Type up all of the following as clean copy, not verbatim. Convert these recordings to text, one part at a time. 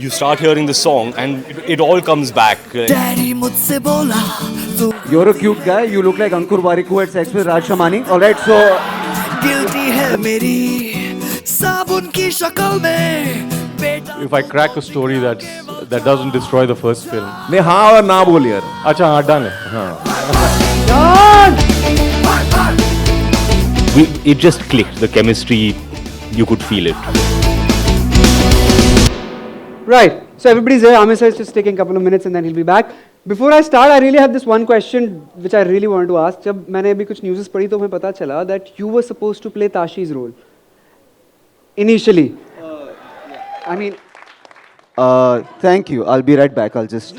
you start hearing the song and it all comes back. Daddy मुझसे बोला तू You're a cute guy. You look like Ankur Warikoo who had sex with Raj Shamani. All right, so guilty है मेरी साबुन की शक्ल में बेटा If I crack a story that doesn't destroy the first film. नहीं हाँ और ना बोल यार. अच्छा हाँ done है. It just clicked. The chemistry, you could feel it. Right. So everybody's here. Amir sir is just taking a couple of minutes and then he'll be back. Before I start, I really have this one question which I really wanted to ask. जब मैंने अभी कुछ news पढ़ी तो मुझे पता चला that you were supposed to play Tashi's role. Initially. I mean. thank you. I'll be right back. I'll just.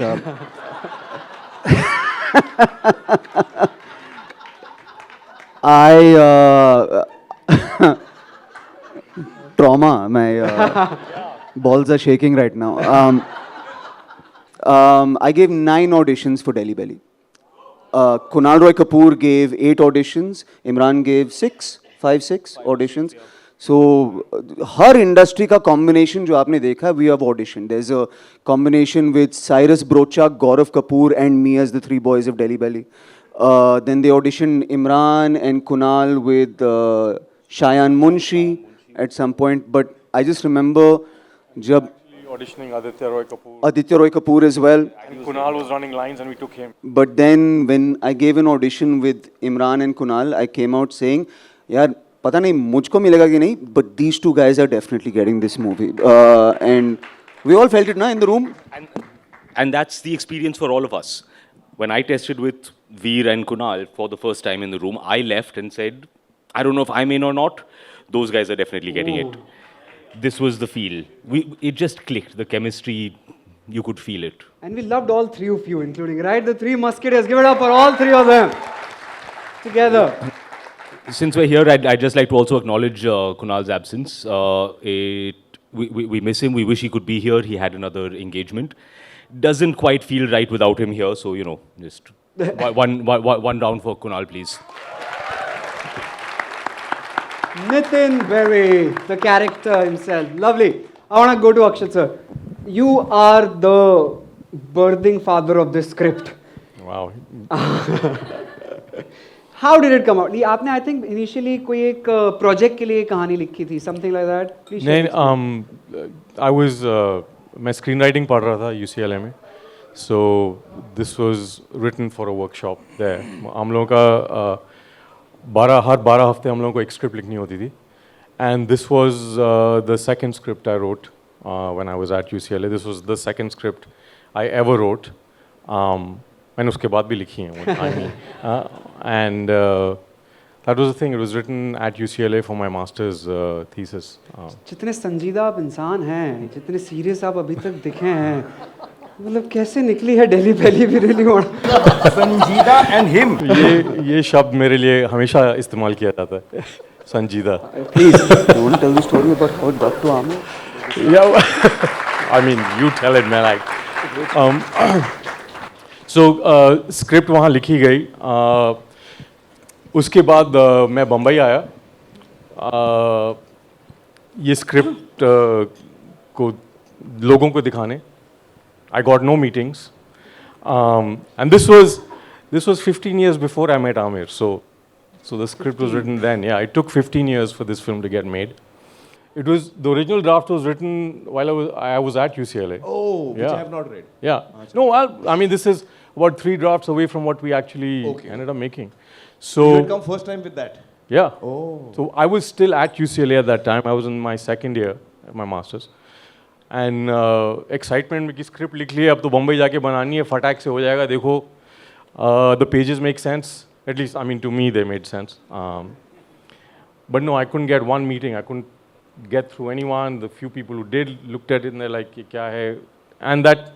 Trauma. My balls are shaking right now. I gave 9 auditions for Delhi Belly. Kunal Roy Kapoor gave 8 auditions. Imran gave 6 auditions. So, her industry ka combination जो आपने देखा, we have auditioned. There's a combination with Cyrus Brochak, Gaurav Kapoor, and me as the 3 boys of Delhi Belly. Then they auditioned Imran and Kunal with Shayan Munshi at some point. But I just remember जब Auditioning Aditya Roy Kapoor as well. And Kunal was running lines and we took him. But then when I gave an audition with Imran and Kunal, I came out saying, यार पता नहीं मुझको मिलेगा कि नहीं, but these 2 guys are definitely getting this movie. And we all felt it na in the room. And that's the experience for all of us. When I tested with Veer and Kunal for the first time in the room, I left and said, I don't know if I'm in or not. Those guys are definitely getting it. This was the feel. It just clicked. The chemistry, you could feel it. And we loved all 3 of you, including, right? The 3 Musketeers. Give it up for all 3 of them. Together. Since we're here, I'd just like to also acknowledge Kunal's absence. We miss him. We wish he could be here. He had another engagement. Doesn't quite feel right without him here. So, you know, just one round for Kunal, please. Nitin Berry, the character himself. Lovely. I want to go to Akshat sir. You are the birthing father of this script. Wow. How did it come out? आपने I think initially कोई एक project के लिए कहानी लिखी थी, something like that. Please share नहीं, I was मैं screenwriting पढ़ रहा था UCLA में. So this was written for a workshop there. हम लोगों का हर 12 हफ्ते हम लोगों को एक script लिखनी होती थी. And this was the second script I wrote when I was at UCLA. This was the second script I ever wrote. मैंने उसके बाद भी लिखी हैं. And that was the thing. It was written at UCLA for my master's thesis. जितने संजीदा आप इंसान हैं, जितने सीरियस आप अभी तक दिखे हैं, मतलब कैसे निकली है दिल्ली पहली भी रिली होना? संजीदा and him. ये शब्द मेरे लिए हमेशा इस्तेमाल किया जाता है. संजीदा. Please, you want to tell the story about how it got to Amir? Yeah, I mean, you tell it, man. So script वहाँ लिखी गई. उसके बाद मैं बम्बई आया. ये script को लोगों को दिखाने. I got no meetings. And this was 15 years before I met Amir. So the script was written then. Yeah, it took 15 years for this film to get made. The original draft was written while I was at UCLA. Oh, which Yeah. I have not read. Yeah. No, I mean, this is about 3 drafts away from what we actually ended up making. So You had come first time with that. yeah. Oh. So I was still at UCLA at that time. I was in my second year at my master's. And excitement में कि script लिख ली है, अब तो बम्बई जाके बनानी है, फटाक से हो जाएगा. देखो, the pages make sense. At least, I mean, to me, they made sense. But no, I couldn't get one meeting. I couldn't get through anyone. The few people who did looked at it and they're like, "Ye kya hai?" And that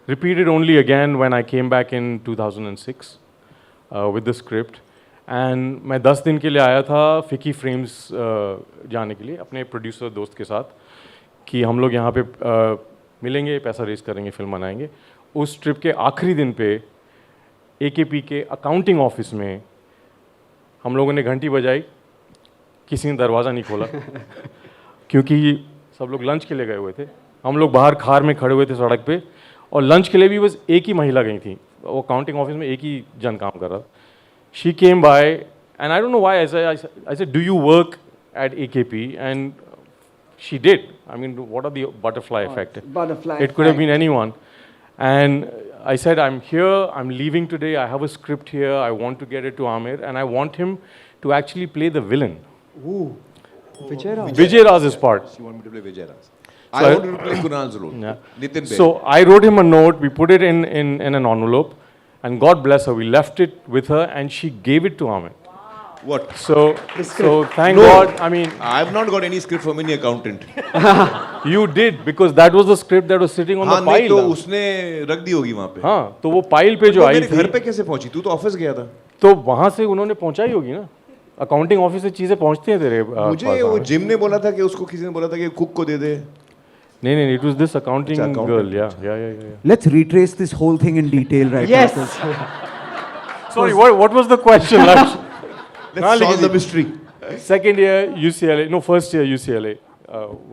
repeated only again when I came back in 2006 with the script. And मैं 10 दिन के लिए आया था फिकी frames जाने के लिए अपने प्रोड्यूसर दोस्त के साथ कि हम लोग यहाँ पे मिलेंगे, पैसा रेस करेंगे, फिल्म बनाएंगे. उस ट्रिप के आखिरी दिन पे AKP के अकाउंटिंग ऑफिस में हम लोगों ने घंटी बजाई, किसी ने दरवाज़ा नहीं खोला क्योंकि सब लोग लंच के लिए गए हुए थे. हम लोग बाहर खार में खड़े हुए थे सड़क पे, और लंच के लिए भी बस एक ही महिला गई थी, वो अकाउंटिंग ऑफिस में एक ही जन काम कर रहा था. She came by and I don't know why I said do you work at AKP, and she did. I mean, what are the butterfly effect? Butterfly It could have effect. been anyone. And I said, I'm here, I'm leaving today, I have a script here, I want to get it to Amir, and I want him to actually play the villain. Ooh. Vijay Raj. Vijay Raj's part. She wanted me to play Vijay Raj. So I wanted to play Kunal's role. Yeah. Nitin Bedi. So I wrote him a note, we put it in an envelope, and God bless her, we left it with her, and she gave it to Amir. What? So thank No. God, I mean, I've not got any script from any accountant. you did, because that was the script that was sitting on हाँ the नहीं pile. तो उसने रख दी होगी वहाँ पे. हाँ, तो वो पाइल पे जो वो आई मेरे घर थी, पे कैसे पहुंची? तू तो ऑफिस गया था. तो वहां से उन्होंने पहुंचाई होगी ना. अकाउंटिंग ऑफिस से चीजें पहुंचती हैं तेरे मुझे पास. वो जिम ने बोला था कि उसको किसी ने बोला था कि कुक को दे दे. नहीं, it was this accounting अच्छा, accountant. girl. Yeah. Let's retrace this whole thing in detail right Yes. now. Sorry, what was the question? Laksh? Let's solve the mystery. Second year UCLA, no, first year UCLA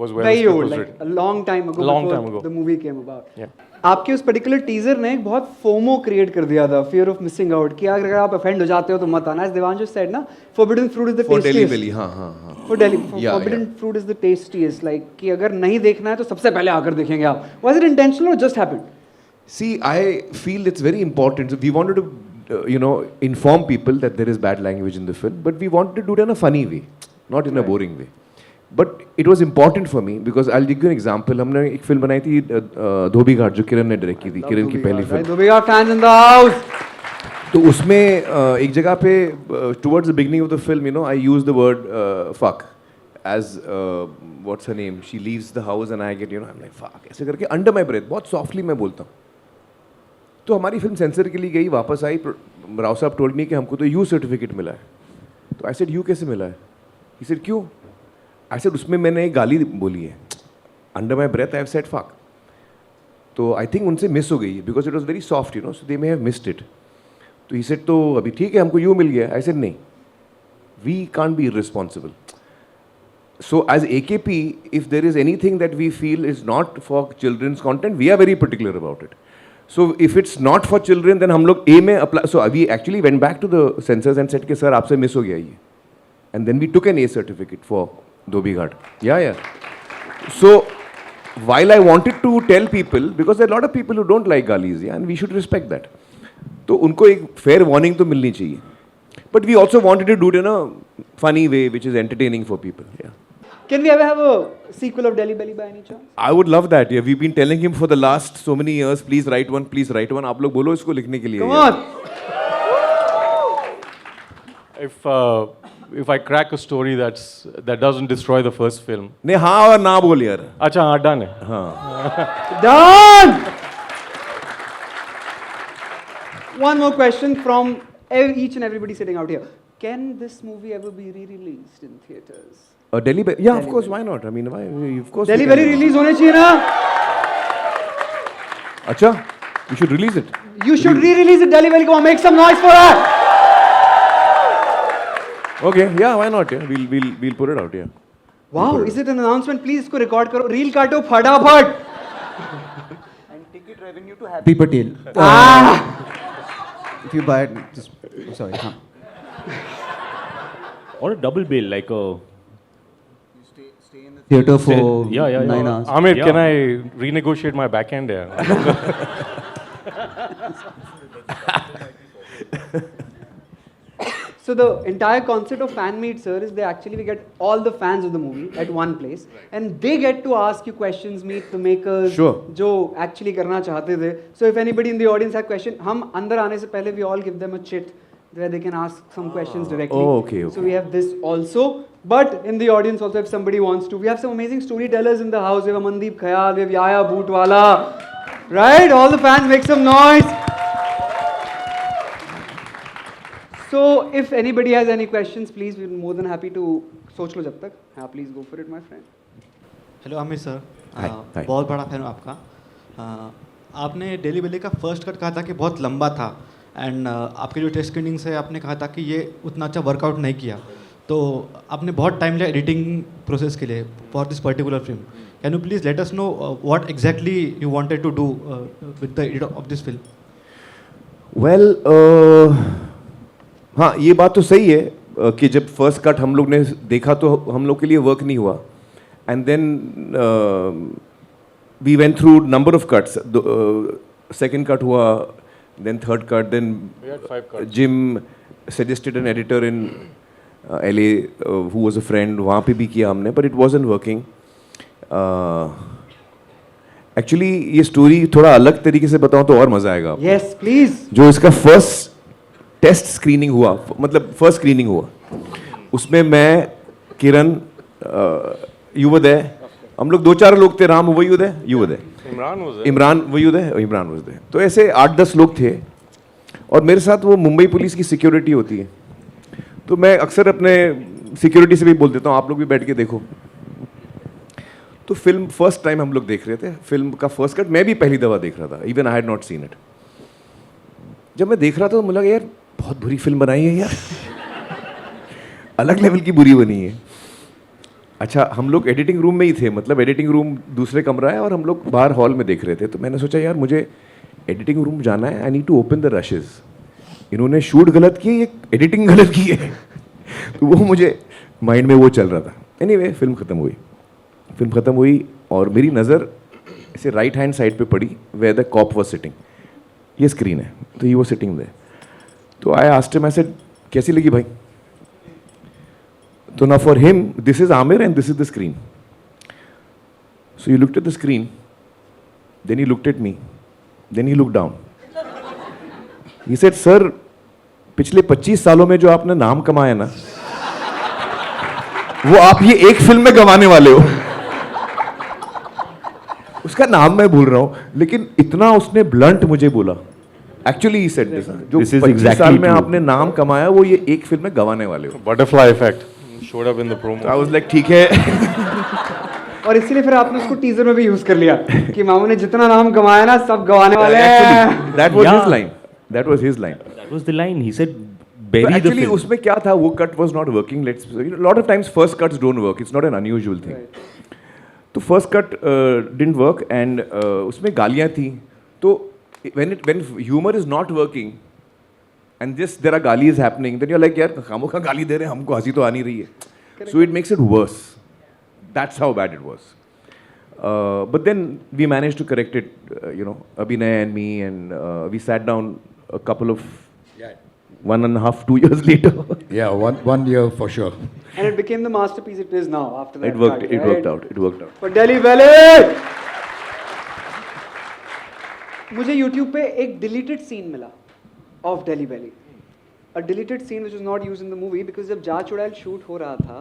was where the Very script old, was like written. a long time ago. Long before time ago. The movie came about. Yeah. आपके उस particular teaser ने एक बहुत FOMO create कर दिया था, fear of missing out, कि अगर आप ऑफेंड हो जाते हो तो मत आना. एज देवांशु सेड ना, forbidden fruit is the For Delhi tastiest. Belly, हाँ. For Delhi, Yeah, forbidden fruit is the tastiest. Like कि अगर नहीं देखना है तो सबसे पहले आकर देखेंगे आप. Was it intentional or just happened? See, I feel it's very important. So we wanted to, inform people that there is bad language in the film, but we wanted to do it in a funny way, not in a boring way. But it was important for me because I'll give you an example. हमने एक film बनाई थी धोबी घाट, जो किरण ने direct की थी, किरण की पहली film. Dhobiga fans in the house. तो उसमें एक जगह पे towards the beginning of the film, I used the word fuck as what's her name? She leaves the house and I get, I'm like fuck, ऐसे करके under my breath बहुत softly मैं बोलता हूँ. तो हमारी फिल्म सेंसर के लिए गई, वापस आई, राव साहब told me कि हमको तो यू सर्टिफिकेट मिला है. तो I said यू कैसे मिला है? He said क्यों? I said उसमें मैंने एक गाली बोली है. Under my breath I have said fuck. तो I think उनसे मिस हो गई है because it was very soft, so they may have missed it. तो he said तो अभी ठीक है, हमको यू मिल गया. I said नहीं, we can't be irresponsible. So as AKP, if there is anything that we feel is not for children's content, we are very particular about it. So if it's not for children, then हम लोग A में apply. So we actually went back to the censors and said कि sir आपसे miss हो गया ये. And then we took an A certificate for Dhobi Ghat. Yeah. So while I wanted to tell people, because there are a lot of people who don't like galis, and we should respect that. तो उनको एक fair warning तो मिलनी चाहिए. But we also wanted to do it in a funny way, which is entertaining for people. Yeah. Can we ever have a sequel of Delhi Belly by any chance? I would love that. Yeah, we've been telling him for the last so many years, please write one, please write one. आप लोग बोलो इसको लिखने के लिए. Come Yeah. on. If I crack a story that doesn't destroy the first film. नहीं हाँ और ना बोल यार. अच्छा हाँ, done है. Done. One more question from each and everybody sitting out here. Can this movie ever be re-released in theaters? Delhi Belly. Yeah, of course. Why not? I mean, why? Of course. Delhi we can. Belly release होने चाहिए ना? अच्छा, you should release it. You should re-release it, Delhi Belly. Come on, make some noise for that. Okay, yeah, why not? Yeah, we'll put it out. Yeah. Wow, is it an announcement? Please इसको record करो. Reel काटो फटाफट. And ticket revenue to Happy Patel. If you buy it, just sorry. Huh. Or a double bill, like a. Theater for Yeah. 9 hours. Amit, Yeah. can I renegotiate my backhand here? So the entire concept of fan meet, sir, is we get all the fans of the movie at one place, and they get to ask you questions, meet the makers, Sure. जो actually करना चाहते थे. So if anybody in the audience has question, हम अंदर आने से पहले we all give them a chit where they can ask some questions directly. Oh, okay. So we have this also, but in the audience also, if somebody wants to, we have some amazing storytellers in the house. We have Amandeep Khayal, we have Yaya Bhootwala, right? All the fans make some noise. So if anybody has any questions, please, we're more than happy to सोच लो जब तक. हाँ, please go for it, my friend. Hello Aamir sir. Hi. बहुत बड़ा fan हूँ आपका. आपने daily बेली का फर्स्ट कट कहा था कि बहुत लंबा था, एंड आपके जो टेस्ट स्क्रीनिंग से आपने कहा था कि ये उतना अच्छा वर्कआउट नहीं किया. तो आपने बहुत टाइम लिया एडिटिंग प्रोसेस के लिए for this particular film. Can you please let us know what exactly you wanted to do with the edit of this film? Well, हाँ, ये बात तो सही है कि जब फर्स्ट कट हम लोग ने देखा तो हम लोग के लिए वर्क नहीं हुआ. And then we went through number of cuts. Second cut हुआ, then third cut, then Jim suggested an editor in LA who was a friend. वहाँ पे भी किया हमने, but it wasn't working. Actually ये स्टोरी थोड़ा अलग तरीके से बताऊँ तो और मज़ा आएगा आपको. Yes, please. जो इसका फर्स्ट टेस्ट स्क्रीनिंग हुआ, मतलब फर्स्ट स्क्रीनिंग हुआ, उसमें मैं, किरण, युवदय, हम लोग 2-4 लोग थे. राम वयुदय, युवदय, इमरान वयुदय, इमरान वयुदय, तो ऐसे 8-10 लोग थे. और मेरे साथ वो मुंबई पुलिस की सिक्योरिटी होती है, तो मैं अक्सर अपने सिक्योरिटी से भी बोल देता हूँ आप लोग भी बैठ के देखो. तो फिल्म फर्स्ट टाइम हम लोग देख रहे थे, फिल्म का फर्स्ट कट मैं भी पहली दफ़ा देख रहा था. Even I had not seen it. जब मैं देख रहा था तो मुझे लगा यार बहुत बुरी फिल्म बनाई है यार, अलग लेवल की बुरी बनी है. अच्छा, हम लोग एडिटिंग रूम में ही थे, मतलब एडिटिंग रूम दूसरे कमरा है और हम लोग बाहर हॉल में देख रहे थे. तो मैंने सोचा यार मुझे एडिटिंग रूम जाना है, I need to open the rushes. इन्होंने शूट गलत की है, एडिटिंग गलत की है. तो वो मुझे माइंड में वो चल रहा था. एनीवे, फिल्म ख़त्म हुई और मेरी नज़र ऐसे राइट हैंड साइड पे पड़ी where the cop was sitting. ये स्क्रीन है, तो ही वाज सिटिंग देयर. तो I asked him, I said कैसी लगी भाई? तो ना for him this is Aamir and this is the screen. So he looked at the screen, then he looked at me, then he looked down. He said sir, पिछले 25 सालों में जो आपने नाम कमाया ना, वो आप ये एक फिल्म में गंवाने वाले हो. उसका नाम मैं भूल रहा हूं, लेकिन इतना उसने ब्लंट मुझे बोला. एक्चुअली ही सेड दिस, जो 25 साल में आपने नाम कमाया वो ये एक फिल्म में गंवाने वाले हो. Butterfly effect showed up in the promo. I was like ठीक है. और इसीलिए फिर आपने उसको टीजर में भी यूज कर लिया कि मामू ने जितना नाम कमाया ना सब गंवाने वाले हैं. That was Yeah. His line. That was his line. That was the line. He said, bury the actually film. उसमें क्या था, वो cut was not working. Let's, lot of times first cuts don't work. It's not an unusual thing. तो first cut didn't work and उसमें गालियां थी. तो when humor is not working and just there are galis happening, then you're like यार खामो खा गाली दे रहे हैं, हमको हंसी तो आ नहीं रही है. So it makes it worse. That's how bad it was. But then we managed to correct it, Abhinay and me, and we sat down a couple of 1.5, 2 years later. Yeah, one year for sure. And it became the masterpiece it is now after that. It worked. cut, It right? worked out. It worked out. For Delhi Belly! मुझे YouTube पे एक deleted scene मिला of Delhi Belly. A deleted scene which was not used in the movie because जब जा चुड़ैल shoot हो रहा था,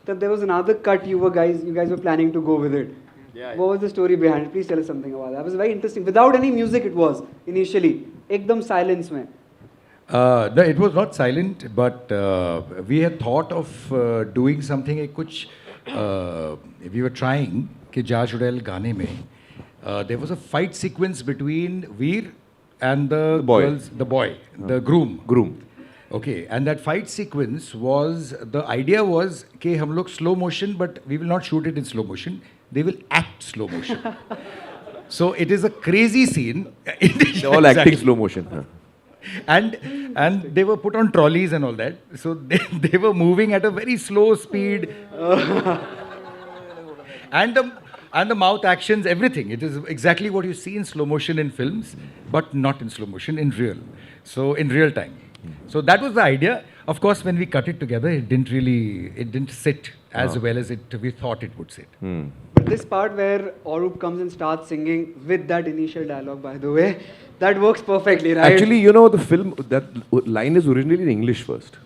तब there was another cut you guys were planning to go with it. Yeah. What was the story behind it? Please tell us something about that. It was very interesting. Without any music it was initially. एकदम silence में. No, it was not silent, but we had thought of doing something. कुछ we were trying कि जा चुड़ैल गाने में there was a fight sequence between Veer and the boy. the groom. Groom. Okay, and that fight sequence was, the idea was कि हम लोग slow motion, but we will not shoot it in slow motion. They will act slow motion. So it is a crazy scene. They're all acting slow motion. Huh. And they were put on trolleys and all that. So they were moving at a very slow speed. And the mouth actions, everything. It is exactly what you see in slow motion in films, but not in slow motion in real. So in real time. So that was the idea. Of course, when we cut it together, it didn't sit as well as we thought it would sit. But this part where Auroop comes and starts singing with that initial dialogue, by the way, that works perfectly, right? Actually, the film, that line is originally in English first.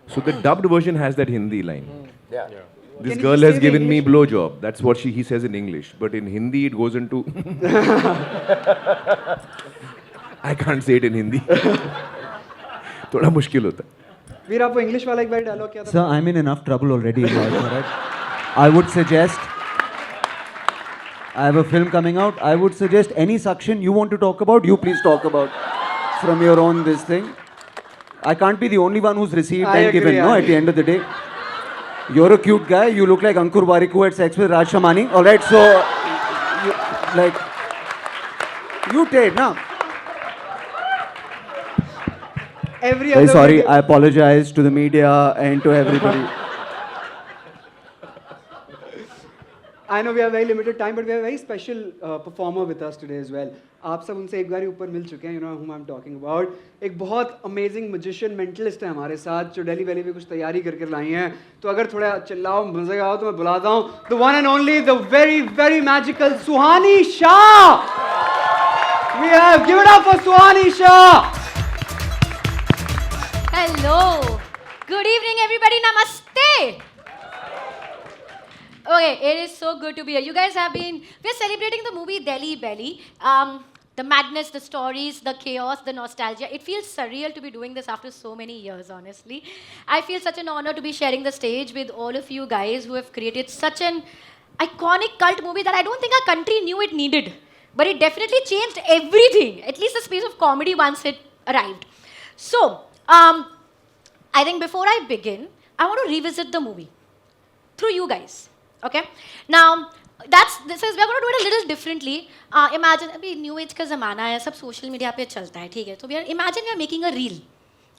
So the dubbed version has that Hindi line. Yeah. This Can you girl just has say the given me English? blowjob. That's what he says in English. But in Hindi, it goes into... I can't say it in Hindi. थोड़ा मुश्किल होता है. वीर आपको English वाला एक बार dialogue क्या था? Sir, I'm in enough trouble already in life, all right? I would suggest, I have a film coming out. I would suggest any suction you want to talk about, you please talk about from your own this thing. I can't be the only one who's received I and agree, given, no, I at the end of the day. You're a cute guy. You look like Ankur Warikoo who had sex with Raj Shamani. All right, so you did, na? Every Very other sorry. video- I apologize to the media and to everybody. I know we have very limited time, but we have a very special performer with us today as well. आप सब उनसे एक बार ही ऊपर मिल चुके हैं, you know whom I'm talking about. एक बहुत amazing magician mentalist है हमारे साथ जो दिल्ली वैली में कुछ तैयारी करके लाई हैं. तो अगर थोड़ा चिल्लाओ मजे आओ तो मैं बुलाता हूँ the one and only, the very very magical Suhani Shah. We have give it up for Suhani Shah. Hello. Good evening, everybody. Namaste. Okay, it is so good to be here. You guys have been, we're celebrating the movie Delhi Belly. The madness, the stories, the chaos, the nostalgia. It feels surreal to be doing this after so many years, honestly. I feel such an honor to be sharing the stage with all of you guys who have created such an iconic cult movie that I don't think our country knew it needed. But it definitely changed everything, at least the space of comedy once it arrived. So, I think before I begin, I want to revisit the movie through you guys. Okay? Now, we're going to do it a little differently. Imagine, abhi new age ka zamana hai, sab social media pe chalta hai, theek hai? So imagine we are making a reel.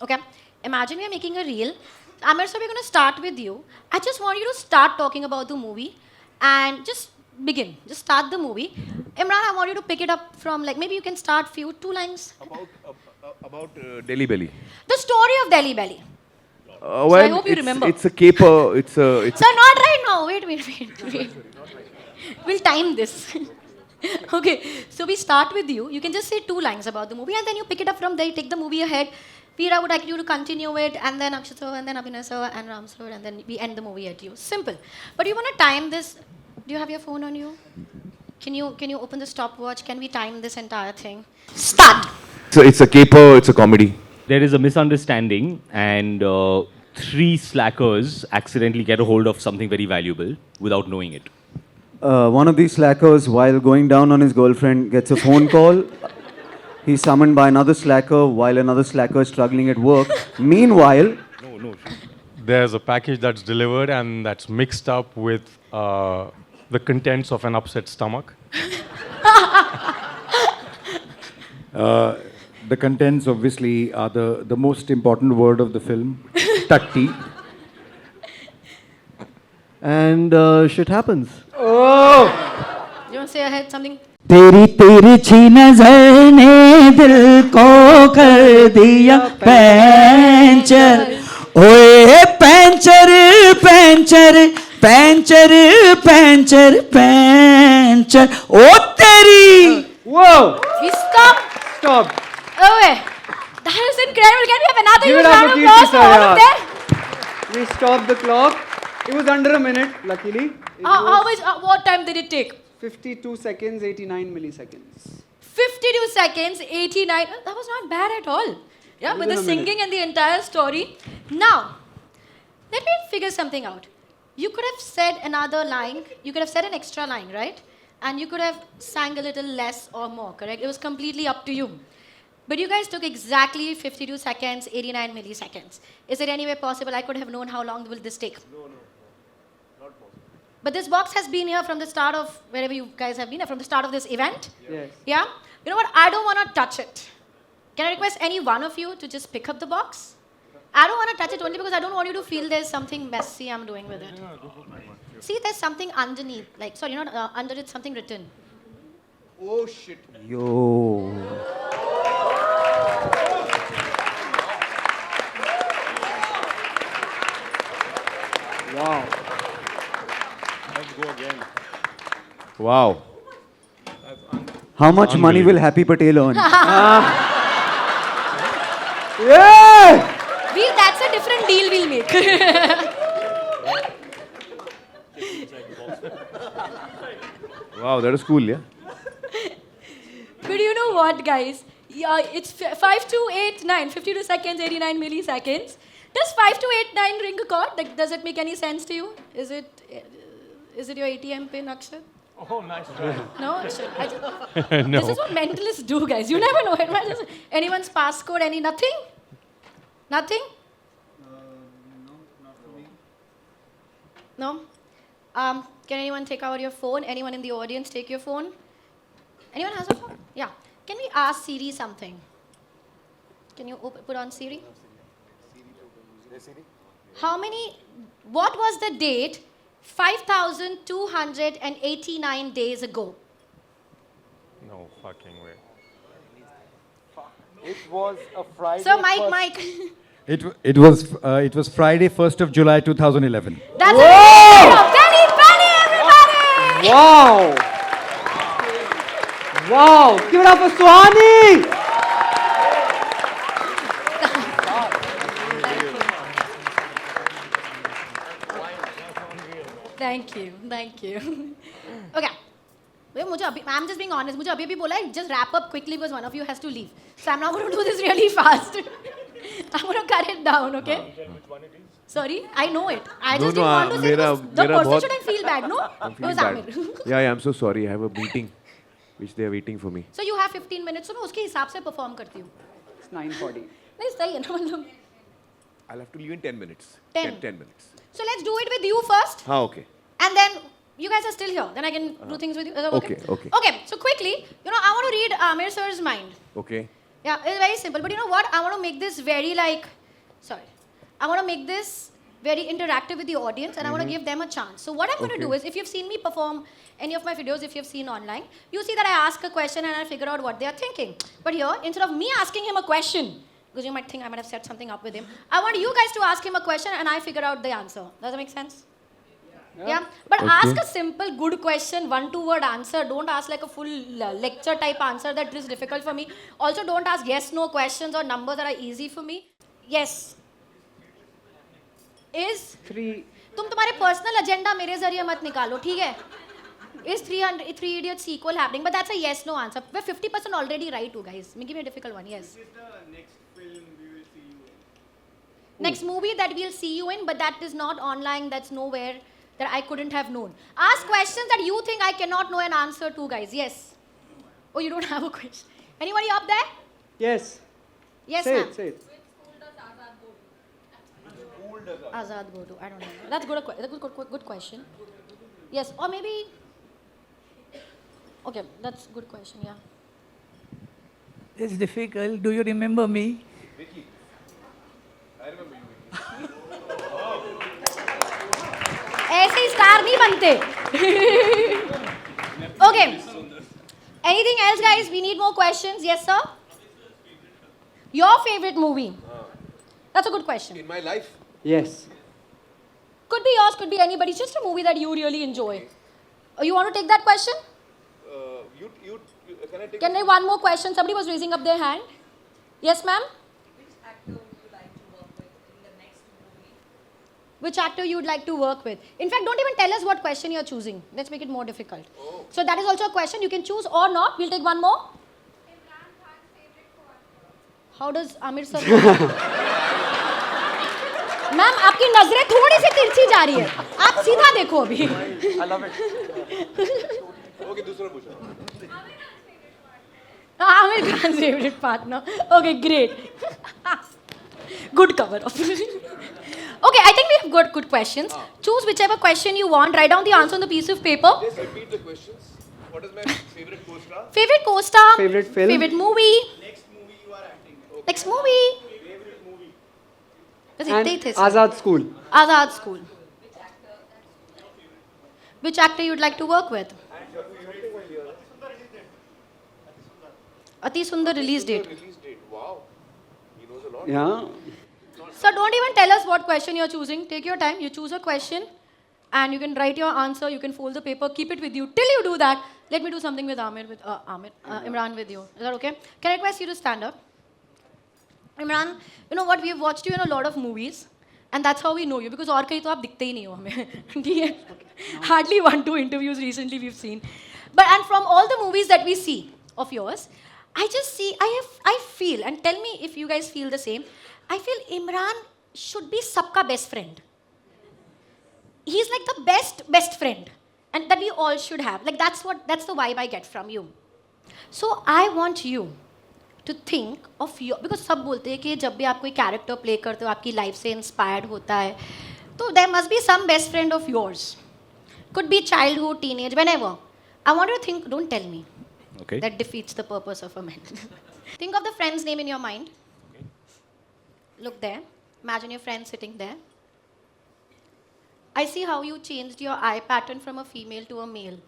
Okay? Imagine we are making a reel. Amir sir, we're going to start with you. I just want you to start talking about the movie and just begin. Just start the movie. Imran, I want you to pick it up from, like, maybe you can start two lines. About Delhi Belly. The story of Delhi Belly. Well, I hope you remember. It's a caper. It's a. Sir, not right now. Wait. We'll time this. Okay, so we start with you. You can just say 2 lines about the movie and then you pick it up from there, take the movie ahead. Veera would like you to continue it, and then Akshat sir, and then Abhinay sir, and Ram sir, and then we end the movie at you. Simple. But you want to time this. Do you have your phone on you? Can you open the stopwatch? Can we time this entire thing? Start! So it's a caper. It's a comedy. There is a misunderstanding, and 3 slackers accidentally get a hold of something very valuable without knowing it. One of these slackers, while going down on his girlfriend, gets a phone call. He's summoned by another slacker while another slacker is struggling at work. Meanwhile, There's a package that's delivered and that's mixed up with the contents of an upset stomach. The contents obviously are the most important word of the film, Tatti. And shit happens. You want to say ahead something? तेरी तिरछी नजर ने दिल को कर दिया puncture ओए puncture puncture puncture puncture puncture ओ तेरी Whoa! We stop! Stop. Okay. That is incredible. Can we have another Give huge it up round for of applause for all of Kirti them? We stopped the clock. It was under a minute, luckily. What time did it take? 52 seconds, 89 milliseconds. 52 seconds, 89. That was not bad at all. Yeah, with the Within a minute. singing and the entire story. Now, let me figure something out. You could have said another line. You could have said an extra line, right? And you could have sang a little less or more, correct? It was completely up to you. But you guys took exactly 52 seconds, 89 milliseconds. Is it any way possible I could have known how long will this take? No, not possible. But this box has been here from the start of wherever you guys have been, from the start of this event. Yes. Yeah? You know what? I don't want to touch it. Can I request any one of you to just pick up the box? I don't want to touch it only because I don't want you to feel there's something messy I'm doing with it. See, there's something underneath. Like, sorry, not under it, something written. Oh shit. yo. Wow. Wow. How much money will Happy Patel earn? Yeah! That's a different deal we'll make. Wow, that is cool, yeah. But you know what, guys? Yeah, it's 5289, 52 seconds, 89 milliseconds. Does 5289 ring a chord? Like, does it make any sense to you? Is it your ATM pin, Akshat? Oh, nice. No? This No. is what mentalists do, guys. You never know. It might just, anyone's passcode, nothing? Nothing? No? Can anyone take out your phone? Anyone in the audience take your phone? Anyone has a phone? Yeah. Can we ask Siri something? Can you put on Siri? What was the date 5,289 days ago? No fucking way. It was a Friday. So, Mike. It was Friday, 1st of July, 2011. That's it. Delhi Belly, everybody! Wow! Wow! Give it up for Swani! Thank you. Okay. I'm just being honest. मुझे अभी भी बोला है, just wrap up quickly because one of you has to leave. So I'm not going to do this really fast. I'm going to cut it down, okay? Sorry, I know it. I just didn't want to say because the person shouldn't feel bad, no? I'm It feeling was bad. Amir. Yeah, I'm so sorry. I have a meeting which they are waiting for me. So you have 15 minutes. So मैं उसके हिसाब से perform करती हूँ. It's 9:40. नहीं सही है ना मतलब. I'll have to leave in 10 minutes. 10. 10 minutes. So let's do it with you first. Okay. And then you guys are still here. Then I can do things with you. Is that okay? Okay. Okay, so quickly, I want to read Amir sir's mind. Okay. Yeah, it's very simple. But you know what? I want to make this very I want to make this very interactive with the audience and I want to give them a chance. So what I'm going to do is, if you've seen me perform any of my videos, if you've seen online, you see that I ask a question and I figure out what they are thinking. But here, instead of me asking him a question, because you might think I might have set something up with him, I want you guys to ask him a question and I figure out the answer. Does that make sense? Yeah. But ask a simple, good question, 1-2 word answer. Don't ask like a full lecture type answer that is difficult for me. Also, don't ask yes, no questions or numbers that are easy for me. Yes. Is 3. तुम तुम्हारे personal agenda मेरे जरिए मत निकालो, ठीक है? Is 3 idiots sequel happening? But that's a yes, no answer. We're 50% already right, you guys. Give me a difficult one. Yes. Is the next film we will see you in? Next movie that we'll see you in, but that is not online. That's nowhere that I couldn't have known. Ask questions that you think I cannot know an answer to, guys. Yes. Oh, you don't have a question. Anybody up there? Yes. Yes, Say ma'am. it, say it. Azad go to. I don't know. That's good. That's a good question. Yes, or maybe. Okay, that's a good question. Yeah. It's difficult. Do you remember me? ऐसे ही star नहीं बनते. Okay. Anything else, guys? We need more questions. Yes, sir. Your favorite movie? That's a good question. In my life? Yes. Could be yours, could be anybody's. Just a movie that you really enjoy. You want to take that question? Can I take Can I one more question? Somebody was raising up their hand. Yes, ma'am? Which actor you'd like to work with? In fact, don't even tell us what question you're choosing. Let's make it more difficult. So that is also a question. You can choose or not. We'll take one more. How does Amir sir know? Ma'am आपकी नजरें थोड़ी सी तिरछी जा रही है. आप सीधा देखो अभी. I love it. Okay, दूसरा पूछो. Amir Khan's favorite partner. Okay, great. Good cover up. Okay, I think we have got good questions. Choose whichever question you want. Write down the answer on the piece of paper. Just repeat the questions. What is my favorite co-star? Favorite co-star. Favorite film. Favorite movie. Next movie you are acting. Next movie. Favorite movie. बस And इतने ही थे sir. Azad School. Azad School. Which actor you'd like to work with? Ati Sundar release date. Release date. Wow. He knows a lot. Yeah. So don't even tell us what question you're choosing. Take your time. You choose a question and you can write your answer. You can fold the paper. Keep it with you. Till you do that, let me do something with Imran with you. Is that okay? Can I request you to stand up? Imran, you know what? We've watched you in a lot of movies. And that's how we know you. Because और कहीं तो आप दिखते ही नहीं हो हमें. ठीक है? Hardly 1-2 interviews recently we've seen. And from all the movies that we see of yours, I just see, I feel, and tell me if you guys feel the same, I feel Imran should be sabka best friend. He's like the best friend. And that we all should have. Like that's the vibe I get from you. So I want you to think of your, because सब बोलते हैं कि जब भी आप कोई character play करते हो आपकी life से inspired होता है. So there must be some best friend of yours. Could be childhood, teenage, whenever. I want you to think, don't tell me. Okay. That defeats the purpose of a man. Think of the friend's name in your mind. Look there. Imagine your friend sitting there. I see how you changed your eye pattern from a female to a male.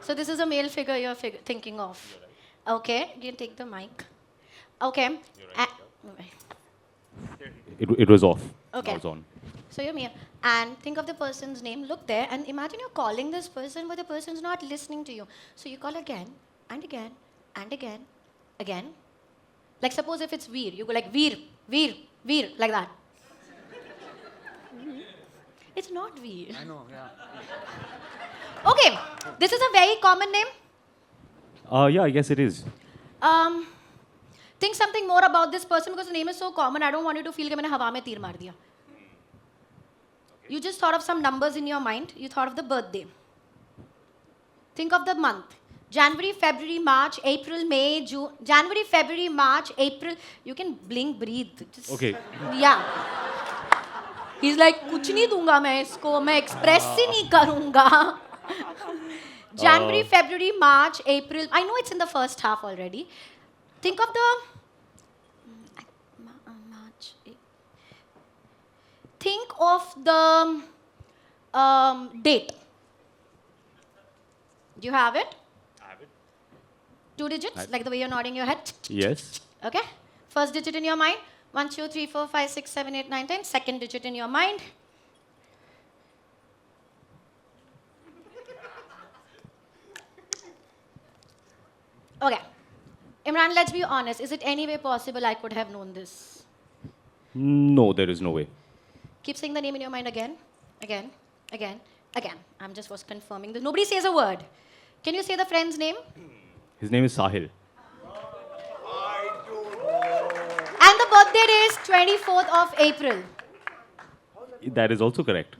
So this is a male figure you're thinking of. Okay, you can take the mic. Okay. It was off. Okay. Now it's on. So you're male. And think of the person's name. Look there and imagine you're calling this person, but the person's not listening to you. So you call again and again and again, again. Like suppose if it's Veer, you go like Veer, Veer, Veer, like that. It's not Veer. I know, yeah. Okay, this is a very common name. Yeah, I guess it is. Think something more about this person because the name is so common. I don't want you to feel that I hawa mein teer maar diya. You just thought of some numbers in your mind. You thought of the birthday. Think of the month. January, February, March, April, May, June. January, February, March, April. You can blink, breathe. Just, Okay. Yeah. He's like, कुछ नहीं दूंगा मैं इसको, मैं express ही नहीं करूंगा. January, February, March, April. I know it's in the first half already. Think of the March. Think of the date. Do you have it? I have it. 2 digits, like the way you're nodding your head. Yes. Okay. First digit in your mind. 1, 2, 3, 4, 5, 6, 7, 8, 9, 10. Second digit in your mind. Okay. Imran, let's be honest. Is it any way possible I could have known this? No, there is no way. Keep saying the name in your mind again, again, again, again. I'm just was confirming this. Nobody says a word. Can you say the friend's name? His name is Sahil. And the birthday day is 24th of April. That is also correct.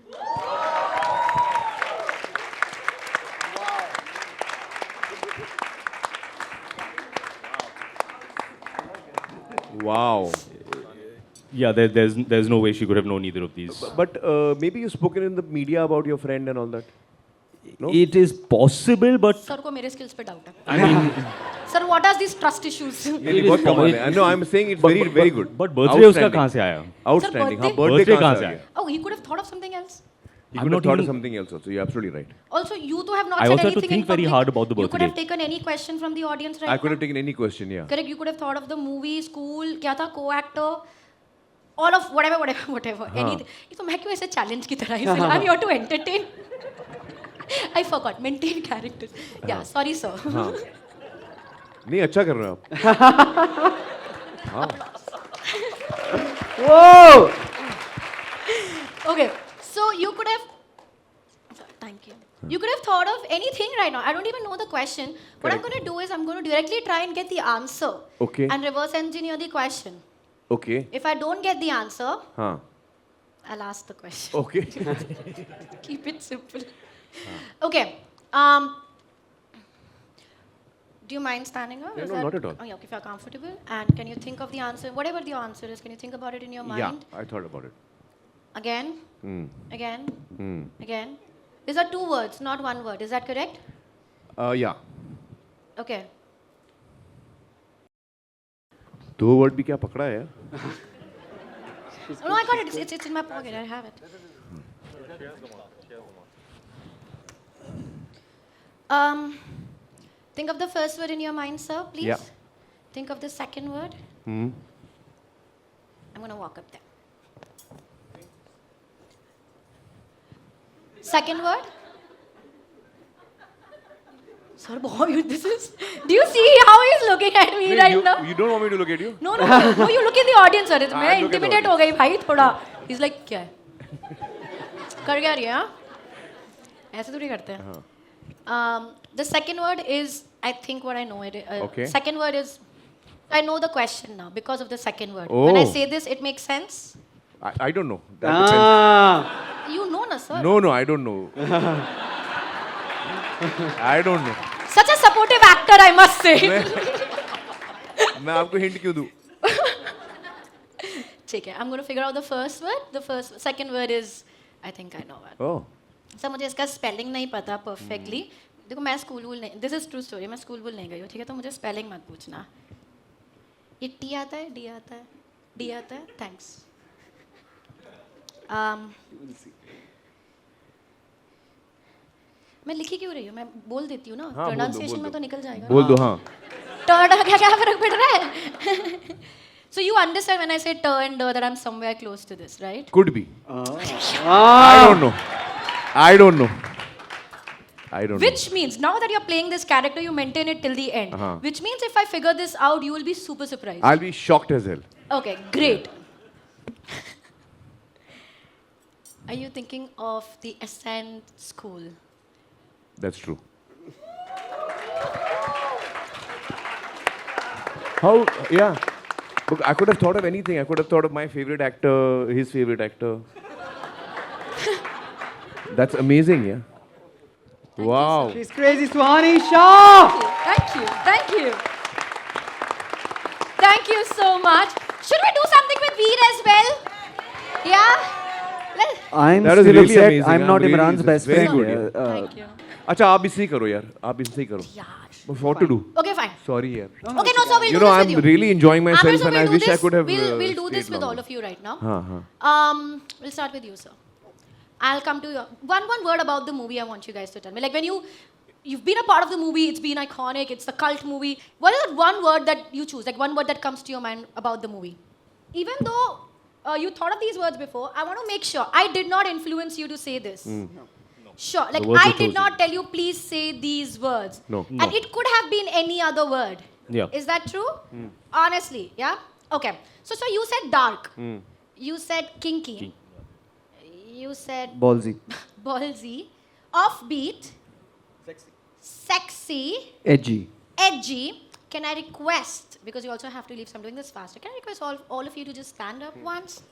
Wow. Yeah, there's no way she could have known either of these. But maybe you've spoken in the media about your friend and all that. No? It is possible, but Sir को मेरे skills पे doubt है. I mean, Sir, what are these trust issues? नहीं, बहुत कमाल है. No, I'm saying it's very, very good. But birthday उसका कहाँ से आया? Outstanding. हाँ, birthday? birthday Birthday कहाँ कहाँ से से आया? Oh, he could have thought of something else. You I'm could have not thought of even- something else also. You're absolutely right. Also, you two have not I said also have to anything in think very public. hard about the You could have birthday. taken any question from the audience right I could now. have taken any question, yeah. Correct. You could have thought of the movie, school, क्या था, co-actor, all of whatever. Anything. ये तो मैं क्यों ऐसे challenge की तरह ही I'm here to entertain. I forgot. Maintain characters. Yeah. Sorry, sir. हाँ. नहीं अच्छा कर रहे हो आप. Whoa! Okay. So you could have. Thank you. You could have thought of anything right now. I don't even know the question. What I'm Correct. going to do is I'm going to directly try and get the answer. Okay. And reverse engineer the question. Okay. If I don't get the answer, हाँ. I'll ask the question. Okay. Keep it simple. Okay. Do you mind standing up? Yeah, Is no, that- not at all. Oh, yeah, okay, if you're comfortable. And can you think of the answer? Whatever the answer is, can you think about it in your Yeah, mind? I thought about it. Again, Hmm. again, Hmm. again. These are 2 words, not 1 word. Is that correct? Yeah. Okay. 2 word भी क्या पकड़ा है यार? Oh, no, I got it. It's in my pocket. I have it. Think of the first word in your mind, sir, please. Yeah. Think of the second word. Hmm. I'm going to walk up there. Second word. Sir, boy, this is. Do you see how he's looking at me right now? You don't want me to look at you? No, you look in the audience, sir. मैं look at the intimidate हो गई भाई थोड़ा. He's like, क्या है? कर क्या रही है? हाँ? ऐसे थोड़ी करते हैं. The second word is, I think what I know it. Okay. Second word is, I know the question now because of the second word. When I Oh. say this, it makes sense. I don't know. That depends. Ah. You know, na sir. No, I don't know. I don't know. Such a supportive actor, I must say. मैं आपको hint क्यों दूं? ठीक है, I'm going to figure out the first word. Second word is, I think I know it. Oh. Sir मुझे इसका spelling नहीं पता परफेक्टली. देखो मैं स्कूल वूल नहीं, दिस इज ट्रू स्टोरी, मैं स्कूल वूल नहीं गई हूँ, ठीक है, तो मुझे स्पेलिंग मत पूछना. ये टी आता है, डी आता है, डी आता है, थैंक्स. मैं लिखी क्यों रही हूँ, मैं बोल देती हूँ ना, प्रोनाउंसिएशन में तो निकल जाएगा. बोल दो हाँ. टर्ड क्या फर्क पड़ रहा है? So you understand when I say tur and that I'm somewhere close to this, right? Could be. I don't know. I don't know. Which means now that you're playing this character, you maintain it till the end. Which means if I figure this out, you will be super surprised. I'll be shocked as hell. Okay, great. Are you thinking of the Ascent School? That's true. How? Yeah. Look, I could have thought of anything. I could have thought of my favorite actor, his favorite actor. That's amazing, yeah. Wow. She's crazy, Suhani Shah. Thank you. Thank you. Thank you so much. Should we do something with Veer as well? Yeah? I'm That was still really upset. amazing. I'm not really- Imran's best very friend. good, yeah. Thank you. अच्छा आप भी सही करो यार. आप भी सही करो. What to do? Okay, fine. Sorry यार. Okay, no, so we'll You do know, this I'm with you. really enjoying myself, Amir, so and I we'll do wish I this. could have. We'll do this stayed with all longer. of you right now. हाँ. We'll start with you, sir. I'll come to you. One word about the movie I want you guys to tell me. Like when you've been a part of the movie, it's been iconic, it's the cult movie. What is that one word that you choose? Like one word that comes to your mind about the movie? Even though you thought of these words before, I want to make sure I did not influence you to say this. Sure. Like words I were did chosen. not tell you, please say these words. No. And it could have been any other word. Yeah. Is that true? Honestly, yeah? Okay. So you said dark. You said kinky. You said Ballsy. ballsy. Offbeat. Sexy. Edgy. Edgy. Can I request, because you also have to leave, so I'm doing this faster, can I request all of you to just stand up once?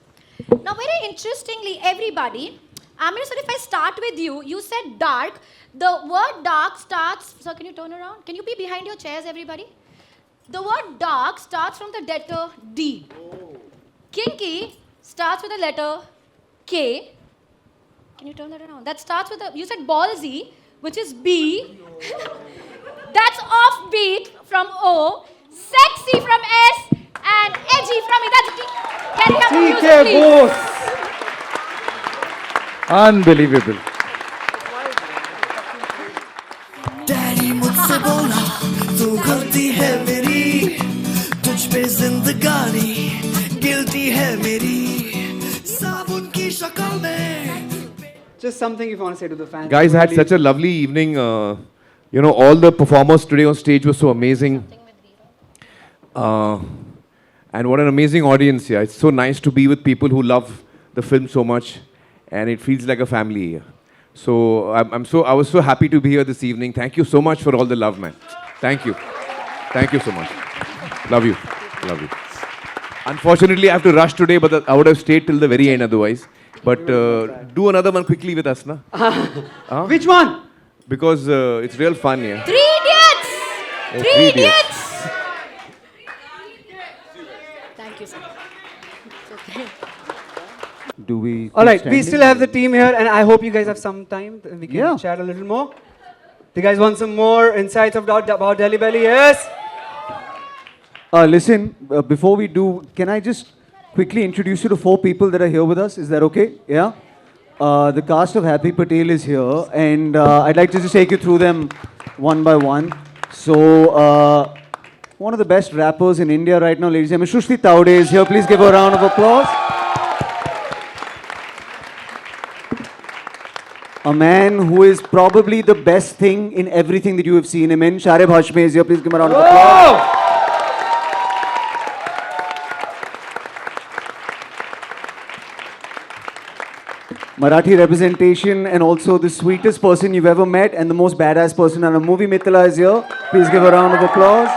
Now, very interestingly, everybody, Amir, sir, if I start with you, you said dark. The word dark starts, sir, can you turn around? Can you be behind your chairs, everybody? The word dark starts from the letter D. Kinky starts with the letter K. Can you turn that around? That starts with you said ballsy, which is B. That's offbeat from O. Sexy from S. And edgy from E. That's D. Can you have the music, TK please? Bose. Unbelievable. Daddy मुझसे बोला तू गलती है मेरी तुझ पे जिंदगानी guilty है मेरी साबुन की शक्ल में Just something if you want to say to the fans. Guys, I had such a lovely evening. You know, all the performers today on stage were so amazing. And what an amazing audience here. It's so nice to be with people who love the film so much, and it feels like a family here. So I was so happy to be here this evening. Thank you so much for all the love, man. Thank you. Thank you so much. Love you. Love you. Unfortunately, I have to rush today, but I would have stayed till the very end otherwise. But do another one quickly with us, na? Which one? Because it's real fun, yeah. Three Idiots! Oh, Three Three Idiots! Thank you, sir. It's okay. Do we? All right, we still have the team here, and I hope you guys have some time. We can Yeah. chat a little more. Do you guys want some more insights about Delhi Belly? Yes. Listen, before we do, can I just quickly introduce you to 4 people that are here with us? Is that okay? Yeah? The cast of Happy Patel is here, and I'd like to just take you through them one by one. So, one of the best rappers in India right now, ladies and gentlemen, Shushti Taude is here. Please give her a round of applause. A man who is probably the best thing in everything that you have seen him in. Shareb Hashmi is here. Please give him a round of applause. Marathi representation and also the sweetest person you've ever met and the most badass person on a movie, Mithila is here. Please give a round of applause.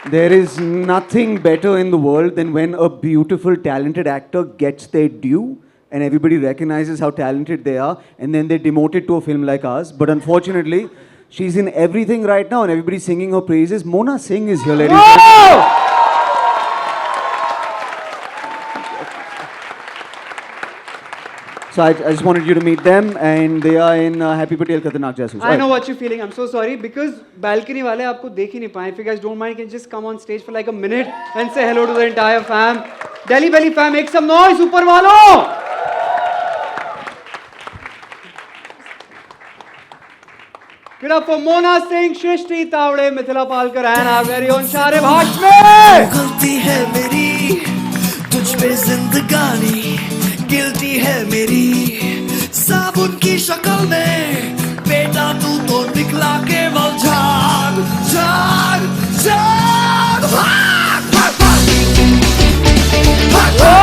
There is nothing better in the world than when a beautiful, talented actor gets their due and everybody recognizes how talented they are and then they're demoted to a film like ours. But unfortunately, She's in everything right now, and everybody's singing her praises. Mona Singh is here, ladies and gentlemen. So I just wanted you to meet them, and they are in Happy Patel Khatarnak Jasus. I know what you're feeling. I'm so sorry because balcony वाले आपको देख ही नहीं पाए. If you guys don't mind, you can just come on stage for like a minute and say hello to the entire fam. Delhi Belly fam, make some noise, ऊपर वालों. Get up for Mona Singh, Shrishti Tavde, Mithila Palkar, and our very own Sharif Hashmi. गलती है मेरी तुझ पे जिंदगानी guilty है मेरी साबुन की शक्ल में बेटा तू तो निकला केवल झाग झाग झाग भाग भाग भाग भाग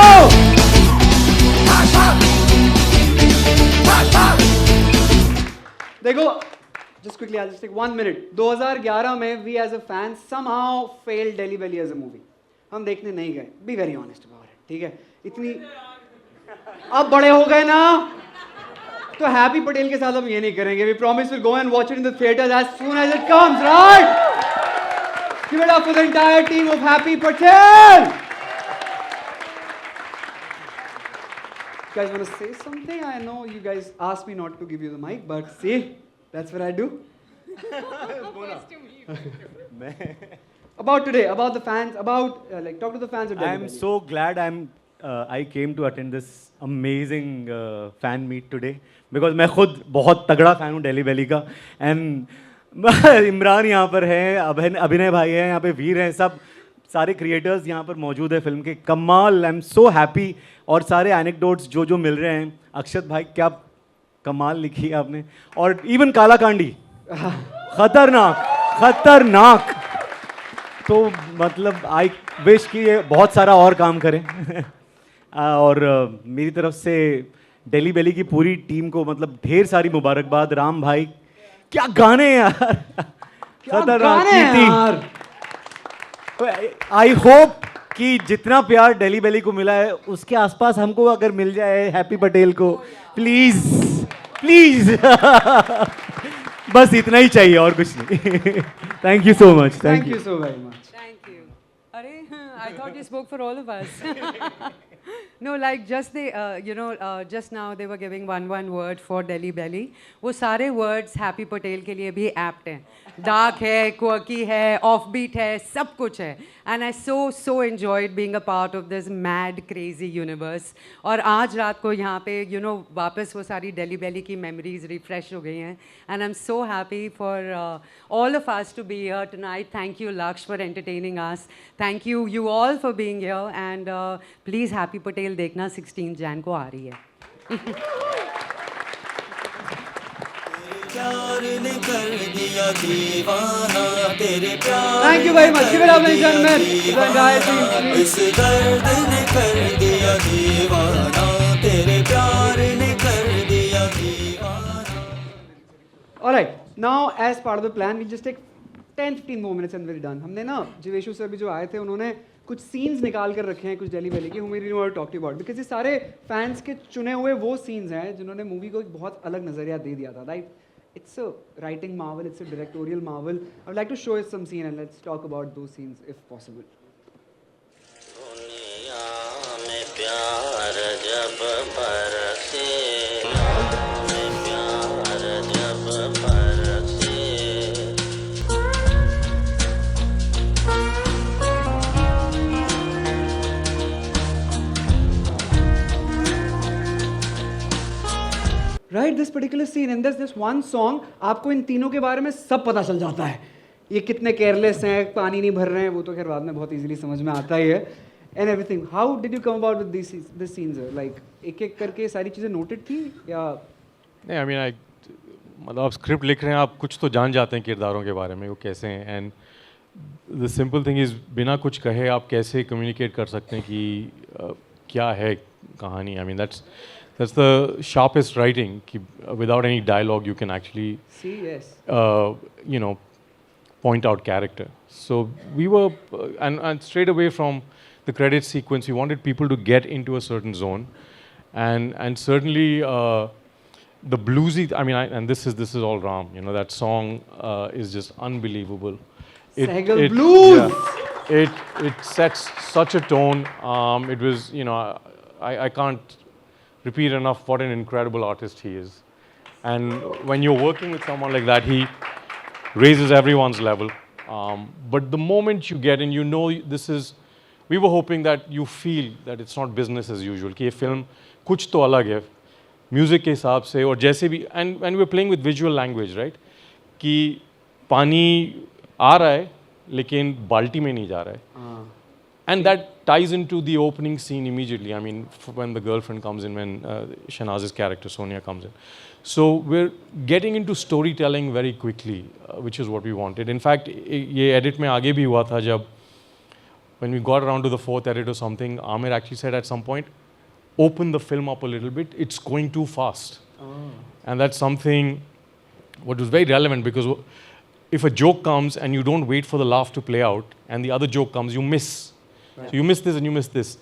भाग भाग देखो, just quickly, I'll just take 1 minute. 2011 में we as a fan somehow failed Delhi Belly as a movie. हम देखने नहीं गए. Be very honest about it. ठीक है? इतनी अब बड़े हो गए ना, तो हैप्पी पटेल के साथ हम ये नहीं करेंगे. We promise we'll go and watch it in the theaters as soon as it comes, right? Give it up for the entire team of Happy Patel. You guys want to say something? I know you guys asked me not to give you the mic, but see, that's what I do. About today, about the fans, about like talk to the fans of Delhi I'm Belly. so glad I came to attend this amazing fan meet today because मैं खुद बहुत तगड़ा fan हूँ Delhi Belly का and Imran यहाँ पर है, अभिनय भाई है यहाँ पे, वीर हैं, सब सारे क्रिएटर्स यहाँ पर मौजूद है फिल्म के. कमाल, आई एम सो हैप्पी. और सारे एनेक्डोट्स जो मिल रहे हैं, अक्षत भाई क्या कमाल लिखी है आपने. और इवन काला कांडी खतरनाक खतरनाक. तो मतलब आई विश कि ये बहुत सारा और काम करें. और मेरी तरफ से दिल्ली बेली की पूरी टीम को मतलब ढेर सारी मुबारकबाद. राम भाई क्या गाने हैं यार, खतरनाक. आई होप कि जितना प्यार दिल्ली बेली को मिला है उसके आसपास हमको अगर मिल जाए हैप्पी पटेल को, प्लीज प्लीज. बस इतना ही चाहिए और कुछ नहीं. Thank you so much. Thank you so very much. Thank you. I thought you spoke for all of us. No, like just just now they were giving one word for Delhi Belly. वो सारे words Happy Patel के लिए भी apt हैं. Dark है, quirky है, offbeat है, सब कुछ है. And I so enjoyed being a part of this mad crazy universe. और आज रात को यहाँ पे वापस वो सारी Delhi Belly की memories refresh हो गई हैं. And I'm so happy for all of us to be here tonight. Thank you Laksh for entertaining us. Thank you all for being here. And please Happy Patel देखना 16 Jan को आ रही है. Thank you very much. Give it up, ladies and gentlemen. The entire team. इस दर्द ने कर दिया दीवाना, तेरे प्यार ने कर दिया दीवाना. All right. Now, as part of the plan, we'll just take 10-15 more minutes and we're done. हमने ना जिवेशु सर भी जो आए थे, उन्होंने कुछ सीन्स निकाल कर रखे हैं कुछ दिल्ली बेली के. we really want to talk to you about because ये सारे फैंस के चुने हुए वो सीन्स हैं जिन्होंने मूवी को एक बहुत अलग नजरिया दे दिया था. Right? It's a writing marvel, it's a directorial marvel. I would like to show you some scene and let's talk about those scenes if possible. Right, this particular scene and there's this one song, आपको इन तीनों के बारे में सब पता चल जाता है. ये कितने केयरलेस हैं, पानी नहीं भर रहे हैं, वो तो खैर बाद में बहुत इजीली समझ में आता ही है. And everything. How did you come about with these scenes? Like एक करके सारी चीजें noted थी या? नहीं, I mean मतलब आप स्क्रिप्ट लिख रहे हैं, आप कुछ तो जान जाते हैं किरदारों के बारे में वो कैसे हैं. And the simple thing is बिना कुछ कहे आप कैसे कम्युनिकेट कर सकते हैं कि क्या है कहानी. I mean that's the sharpest writing. Without any dialogue, you can actually point out character. So we were, and straight away from the credit sequence, we wanted people to get into a certain zone, and certainly the bluesy, I mean, and this is all Ram, you know, that song is just unbelievable. Sehgal Blues! Yeah, it sets such a tone. It was, you know, I can't repeat enough what an incredible artist he is. And when you're working with someone like that, he raises everyone's level. But the moment you get in, you know this is, we were hoping that you feel that it's not business as usual, कि ये film कुछ तो अलग है, music के हिसाब से और जैसे भी, and when we're playing with visual language, right, कि पानी आ रहा है लेकिन बाल्टी में नहीं जा रहा है. And that ties into the opening scene immediately. I mean, when the girlfriend comes in, when Shahnaz's character Sonia comes in. So we're getting into storytelling very quickly, which is what we wanted. In fact, ये edit में आगे भी हुआ था जब when we got around to the fourth edit or something, Amir actually said at some point, open the film up a little bit. It's going too fast. And that's something what was very relevant because if a joke comes and you don't wait for the laugh to play out and the other joke comes, you miss. Right. So you miss this and you miss this.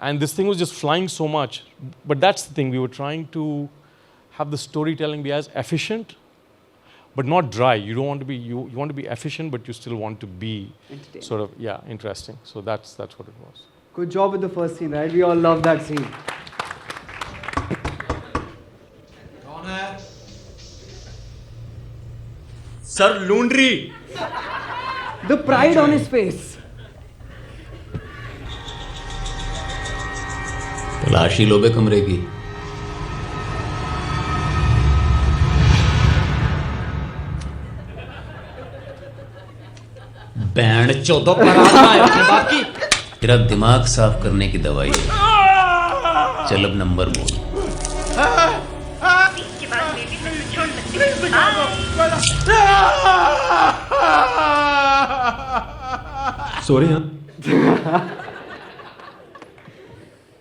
And this thing was just flying so much. But that's the thing, we were trying to have the storytelling be as efficient, but not dry. You don't want to be, you want to be efficient, but you still want to be sort of, yeah, interesting. So that's what it was. Good job with the first scene, right? We all love that scene. Sir Laundry. The pride on his face. तलाशी लो बे कमरे की. Band चौदह बाकी तेरा दिमाग साफ करने की दवाई है. चल अब नंबर बोल. Sorry, huh?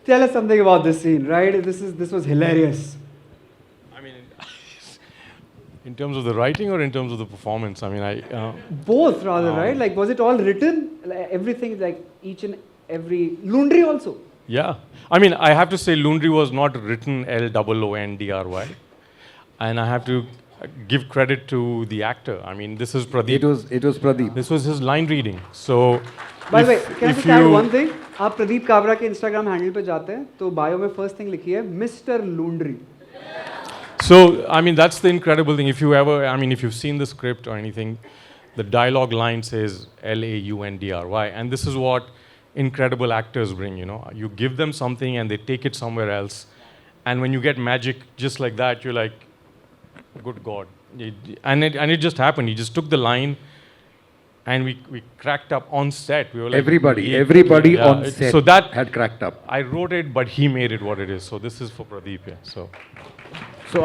Tell us something about this scene, right? This was hilarious. I mean, in terms of the writing or in terms of the performance? I mean, both rather, right? Like, was it all written? Like, everything, like each and every laundry also. Yeah, I mean, I have to say, Laundry was not written L-O-O-N-D-R-Y, and I have to give credit to the actor. I mean, this is Pradeep. It was Pradeep. This was his line reading. So, by the way, can I just add one thing? आप प्रदीप काबरा के Instagram handle पे जाते हैं तो bio में first thing लिखी है Mr. Laundry. So, I mean, that's the incredible thing. If you've seen the script or anything, the dialogue line says L-A-U-N-D-R-Y, and this is what incredible actors bring, you know. You give them something and they take it somewhere else, and when you get magic just like that, you're like, good God. And it just happened. He just took the line and we cracked up on set. We were like, everybody on set so that had cracked up. I wrote it, but he made it what it is. So this is for Pradeep, yeah. So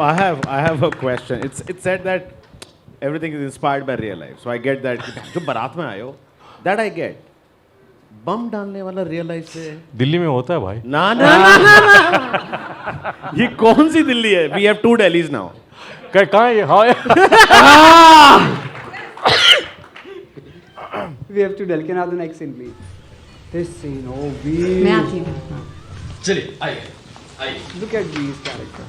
I have a question. It's said that everything is inspired by real life. So I get that. जो बारात में आए हो, that I get. बम डालने वाला real life से दिल्ली में होता है भाई. ना. ये कौन सी दिल्ली है? We have 2 Delhis now. कहाँ है? We have to Delhi. Can I have the next scene, please? This scene, oh, V. मैं आती हूँ. चलिए आइए. Look at V's character.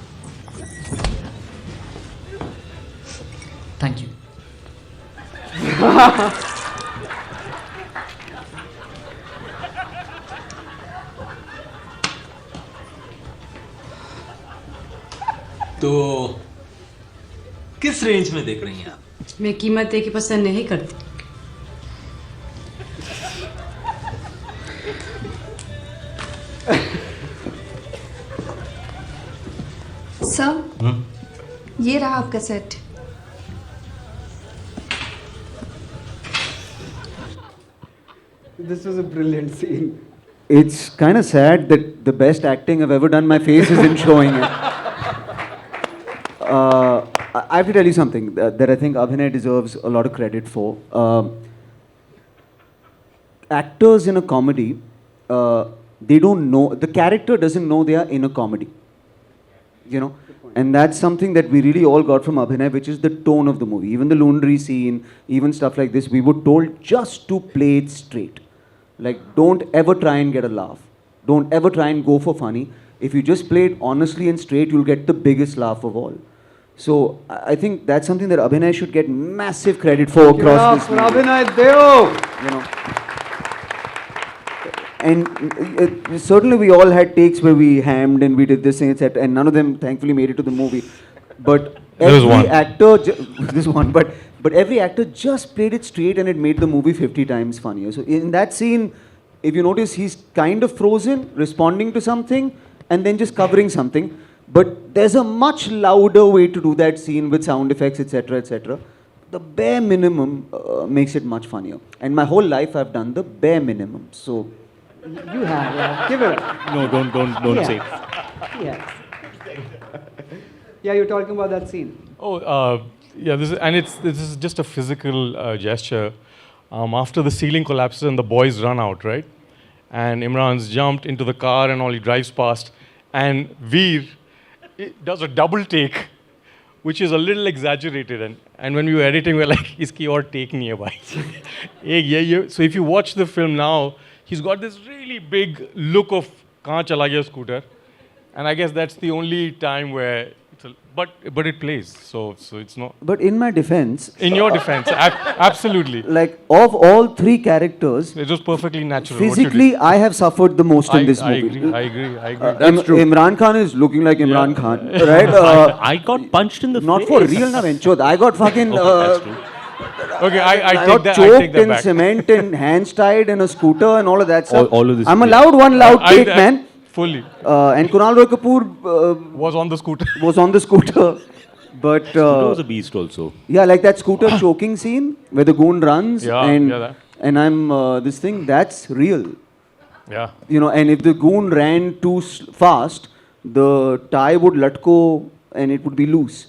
Thank you. तो किस रेंज में देख रही हैं आप? मैं कीमत दे के पसंद नहीं करती. सर, ये रहा आपका set. This was a brilliant scene. It's kind of sad that the best acting I've ever done, my face isn't showing it. I have to tell you something that I think Abhinay deserves a lot of credit for. Actors in a comedy, they don't know, the character doesn't know they are in a comedy. You know? And that's something that we really all got from Abhinay, which is the tone of the movie. Even the laundry scene, even stuff like this, we were told just to play it straight. Like, don't ever try and get a laugh. Don't ever try and go for funny. If you just play it honestly and straight, you'll get the biggest laugh of all. So I think that's something that Abhinay should get massive credit for across this movie. Abhinay Deo. You know. And certainly we all had takes where we hammed and we did this thing, etc. And none of them thankfully made it to the movie. But There was every one. actor, this one, but every actor just played it straight and it made the movie 50 times funnier. So in that scene, if you notice, he's kind of frozen, responding to something, and then just covering something. But there's a much louder way to do that scene with sound effects, etc., etc. The bare minimum makes it much funnier. And my whole life I've done the bare minimum. So You have, yeah. Give it. No, don't Yeah. say. Yes. Yeah, you're talking about that scene. Oh, yeah, this is just a physical gesture. After the ceiling collapses and the boys run out, right? And Imran's jumped into the car and all, he drives past. And Veer does a double take, which is a little exaggerated. And when we were editing, we were like, iski aur take nahi hai bhai. So if you watch the film now, he's got this really big look of kahan chala gaya scooter. And I guess that's the only time where but it plays, so it's not. But in my defense, In your defense, absolutely. like of all three characters, It was perfectly natural. what you did. physically I have suffered the most in this I movie. agree. That's true. Imran Khan is looking like Imran Khan, right? I got punched in the Not face. for real, na Venchod. I got fucking. That's true. Okay, I I take got that. I take choked that in back. cement and hands tied in a scooter and all of that stuff. All of this, I'm yeah. allowed one loud take, man. Fully. And Kunal Roy Kapoor Was on the scooter. was on the scooter. But It was a beast also. yeah, like that scooter choking scene where the goon runs Yeah, and yeah, that. and I'm this thing that's real. Yeah. You know, and if the goon ran too fast, the tie would let go and it would be loose.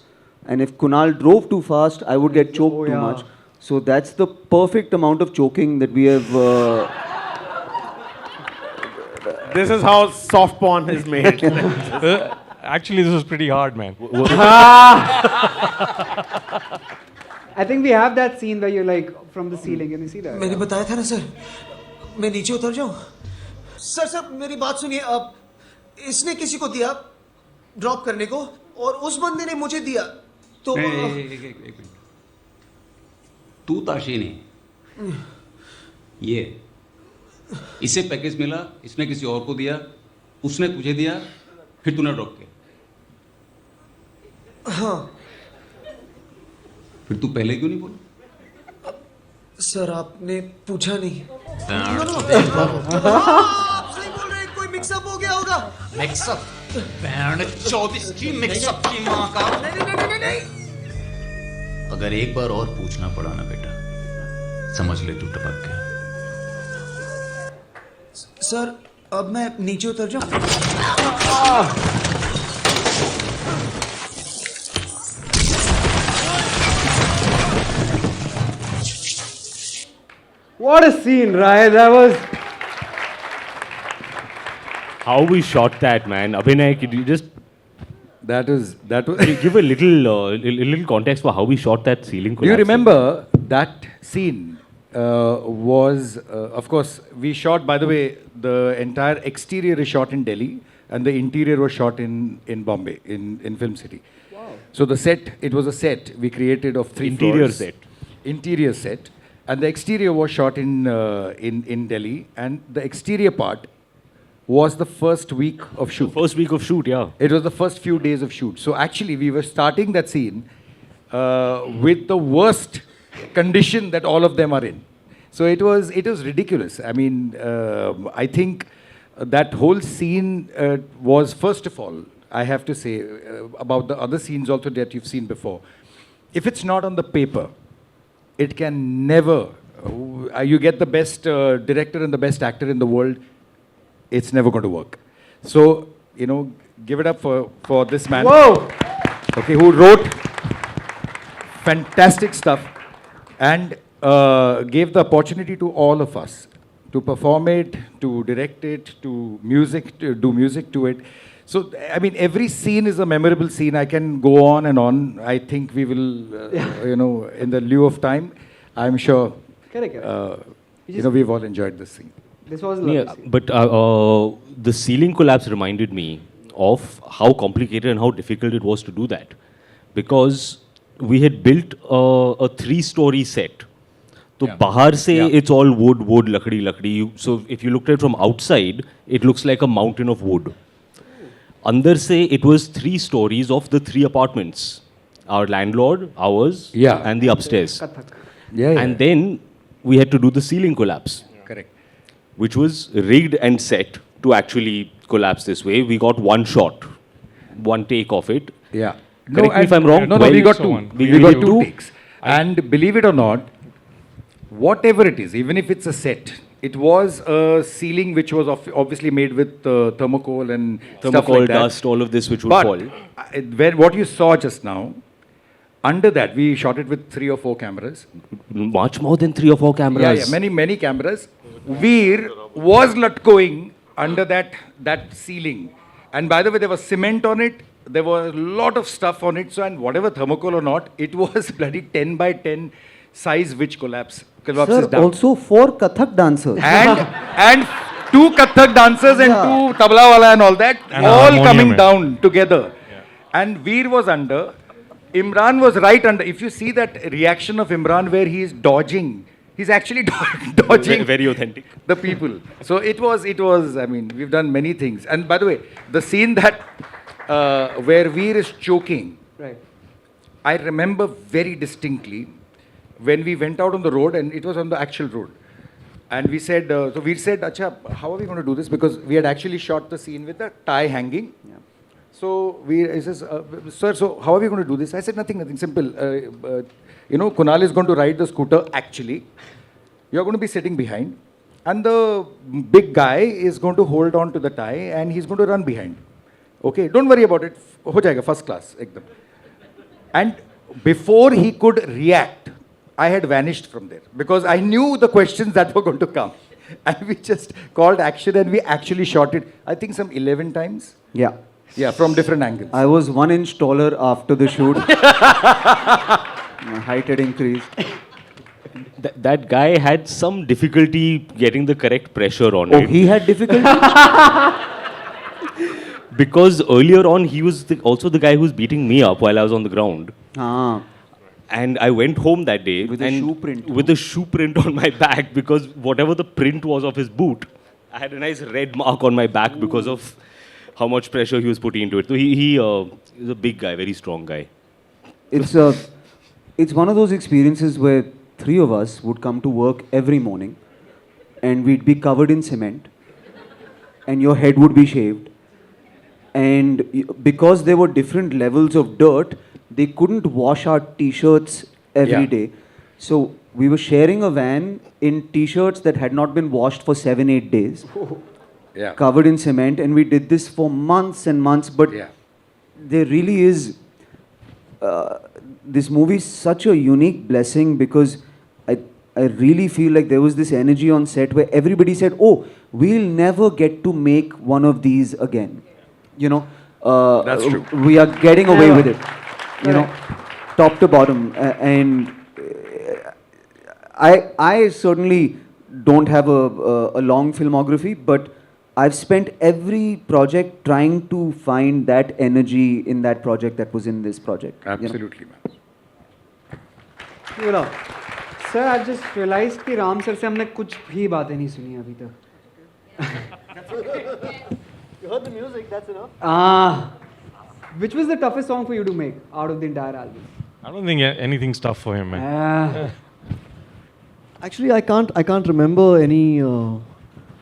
And if Kunal drove too fast, I would get choked too much. So that's the perfect amount of choking that we have. This is how soft porn is made. Actually, this was pretty hard, man. I think we have that scene where you're like from the ceiling. Can you see that? मैंने बताया था ना sir मैं नीचे उतर जाऊं sir sir मेरी बात सुनिए अब इसने किसी को दिया ड्रॉप करने को और उस बंदे ने मुझे दिया तो एक मिनट तू ताशी नहीं ये इसे पैकेज मिला इसने किसी और को दिया उसने तुझे दिया फिर तूने ड्रॉप किया हाँ फिर तू पहले क्यों नहीं बोला सर आपने पूछा नहीं हाँ, आप सही बोल रहे हैं कोई मिक्सअप हो गया होगा मिक्सअप बैंड 24 की मिक्सअप की मां का नहीं अगर एक बार और पूछना पड़ा ना बेटा समझ ले तू टपक गया सर अब मैं नीचे उतर जाऊं What a scene, right? That was. How we shot that, man. Abhinay, could you just That was. give a little context for how we shot that ceiling Do you collapse? remember that scene was, of course, we shot, by the way, the entire exterior is shot in Delhi and the interior was shot in Bombay, in Film City. Wow. So the set, it was a set we created of 3 Interior floors. set. Interior set. And the exterior was shot in Delhi and the exterior part was the first week of shoot. First week of shoot, yeah. It was the first few days of shoot. So actually, we were starting that scene with the worst condition that all of them are in. So it was ridiculous. I mean, I think that whole scene was, first of all, I have to say about the other scenes also that you've seen before. If it's not on the paper, it can never. You get the best director and the best actor in the world. It's never going to work. So, you know, give it up for this man. Whoa! Okay, who wrote fantastic stuff and gave the opportunity to all of us to perform it, to direct it, to do music to it. So, I mean, every scene is a memorable scene. I can go on and on. I think we will, you know, in the lieu of time, I'm sure, Correct. you know, we've all enjoyed this scene. This was a lovely Yeah, scene. but the ceiling collapse reminded me of how complicated and how difficult it was to do that. because we had built a 3-story set. So Yeah. bahar se Yeah. it's all wood, lakdi. So if you looked at it from outside, it looks like a mountain of wood. Andar se it was 3 stories of the 3 apartments. Our landlord, ours, Yeah. and the upstairs. Yeah. And then we had to do the ceiling collapse, Correct. which was rigged and set to actually collapse this way. We got one shot, one take of it. Yeah. Correct me if I'm wrong. No, Well, we got two. We got two takes. And believe it or not, whatever it is, even if it's a set, it was a ceiling which was obviously made with thermocol and stuff Thermocol, like that. dust, all of this which would But fall. what you saw just now, under that, we shot it with 3 or 4 cameras. Much more than 3 or 4 cameras. Yeah, many cameras. Veer was going under that ceiling. And by the way, there was cement on it. There was a lot of stuff on it. So, and whatever thermocol or not, it was bloody 10 by 10 size which collapses Sir, down. also 4 Kathak dancers. And 2 Kathak dancers and 2 tabla wala and all that, And all harmonium, coming yeah. down together. And Veer was under. Imran was right under. If you see that reaction of Imran where he is dodging, he's actually dodging Very authentic. the people. So it was, I mean, we've done many things. And by the way, the scene that, where Veer is choking, Right. I remember very distinctly when we went out on the road, and it was on the actual road. And we said, so Veer said, Acha, how are we going to do this? Because we had actually shot the scene with the tie hanging. So he says, sir, so how are we going to do this? I said, nothing, simple. Kunal is going to ride the scooter, actually. You're going to be sitting behind. And the big guy is going to hold on to the tie and he's going to run behind. Okay, don't worry about it. Ho jayega, first class. Ekdam. And before he could react, I had vanished from there because I knew the questions that were going to come. And we just called action and we actually shot it, I think some 11 times. Yeah. Yeah, from different angles. I was 1 inch taller after the shoot. My height had increased. That guy had some difficulty getting the correct pressure on Oh, it. he had difficulty? Because earlier on, he was also the guy who was beating me up while I was on the ground. Ah. And I went home that day With a and shoe print. with a shoe print on my back because whatever the print was of his boot, I had a nice red mark on my back because of how much pressure he was putting into it. So he is a big guy, very strong guy. It's one of those experiences where 3 of us would come to work every morning and we'd be covered in cement and your head would be shaved. And because there were different levels of dirt, they couldn't wash our t-shirts every day. So we were sharing a van in t-shirts that had not been washed for 7-8 days. Yeah. Covered in cement, and we did this for months and months. But there really is, this movie is such a unique blessing because I really feel like there was this energy on set where everybody said, oh, we'll never get to make one of these again. You know, That's true. We are getting away with it, you know, top to bottom. And I certainly don't have a long filmography, but I've spent every project trying to find that energy in that project that was in this project. Absolutely, man. बोला sir I just realised कि Ram sir से हमने कुछ भी बातें नहीं सुनी अभी तक You heard the music, that's enough. Which was the toughest song for you to make out of the entire album? I don't think anything's tough for him, man. Actually, I can't remember any.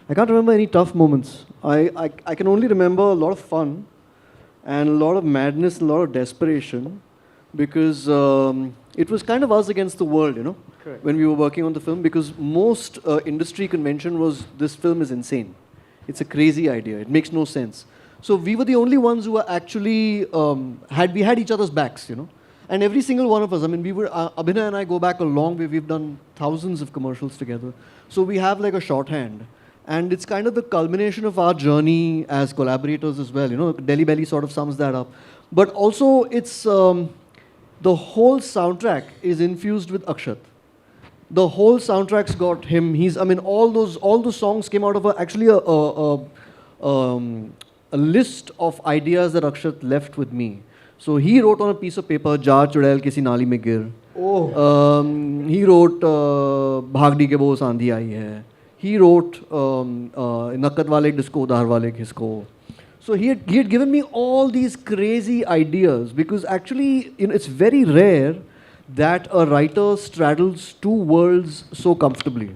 I can't remember any tough moments. I can only remember a lot of fun, and a lot of madness, and a lot of desperation, because it was kind of us against the world, you know. Correct. When we were working on the film, because most industry convention was this film is insane. It's a crazy idea. It makes no sense. So we were the only ones who were actually we had each other's backs, you know. And every single one of us, I mean, we were, Abhinay and I go back a long way. We've done thousands of commercials together. So we have like a shorthand. And it's kind of the culmination of our journey as collaborators as well. You know, Delhi Belly sort of sums that up. But also, it's the whole soundtrack is infused with Akshat. The whole soundtrack's got him. I mean, all those songs came out of actually a list of ideas that Akshat left with me. So he wrote on a piece of paper, Jar Chudel Kisi Nali Mein Gir. He wrote Bhagdi Ke Boos Aandhi Aayi Hai. He wrote Nakat Wale Disko Udhar Wale Kisko. So he had given me all these crazy ideas because actually it's very rare that a writer straddles two worlds so comfortably.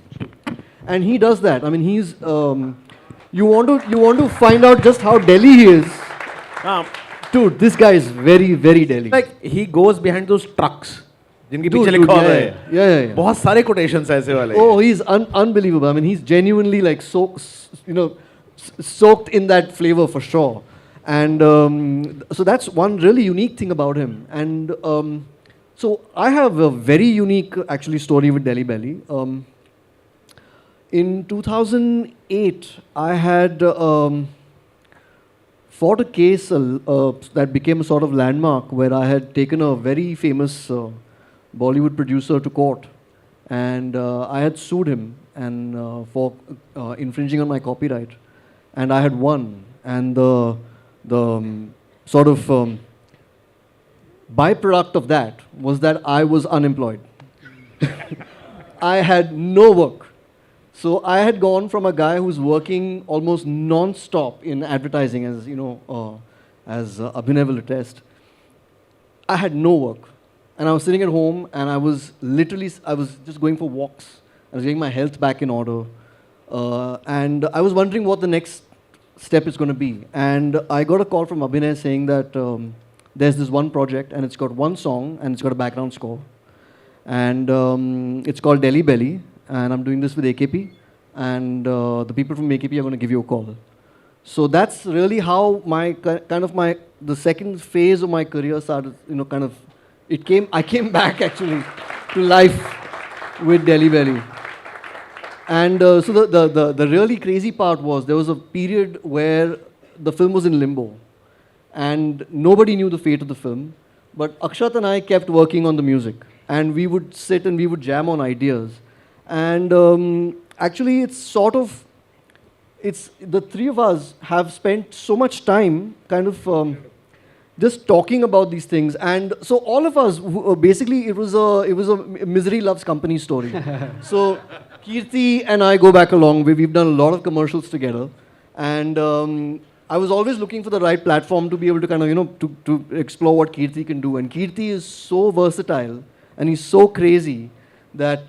And he does that. I mean, he's you want to find out just how Delhi he is. Dude, this guy is very, very Delhi. Like he goes behind those trucks. जिनके Dude, पीछे dude, लिखा होता yeah, है yeah. बहुत सारे quotations ऐसे वाले Oh, he's unbelievable. I mean, he's genuinely like soaked in that flavor for sure. And so that's one really unique thing about him. And so I have a very unique actually story with Delhi Belly. In 2008, I had fought a case that became a sort of landmark where I had taken a very famous Bollywood producer to court, and I had sued him and for infringing on my copyright, and I had won. And the sort of byproduct of that was that I was unemployed. I had no work. So I had gone from a guy who's working almost non-stop in advertising, as you know, as Abhinav will attest. I had no work. And I was sitting at home and I was just going for walks. I was getting my health back in order. And I was wondering what the next step is going to be. And I got a call from Abhinay saying that there's this one project and it's got one song and it's got a background score. And it's called Delhi Belly. And I'm doing this with AKP. And the people from AKP are going to give you a call. So that's really how the second phase of my career started, I came back actually to life with Delhi Belly. And so the really crazy part was there was a period where the film was in limbo and nobody knew the fate of the film. But Akshat and I kept working on the music and we would sit and we would jam on ideas. And actually the three of us have spent so much time just talking about these things, and so all of us basically it was a misery loves company story. So Kirti and I go back a long way. We've done a lot of commercials together, and I was always looking for the right platform to be able to to explore what Kirti can do. And Kirti is so versatile and he's so crazy that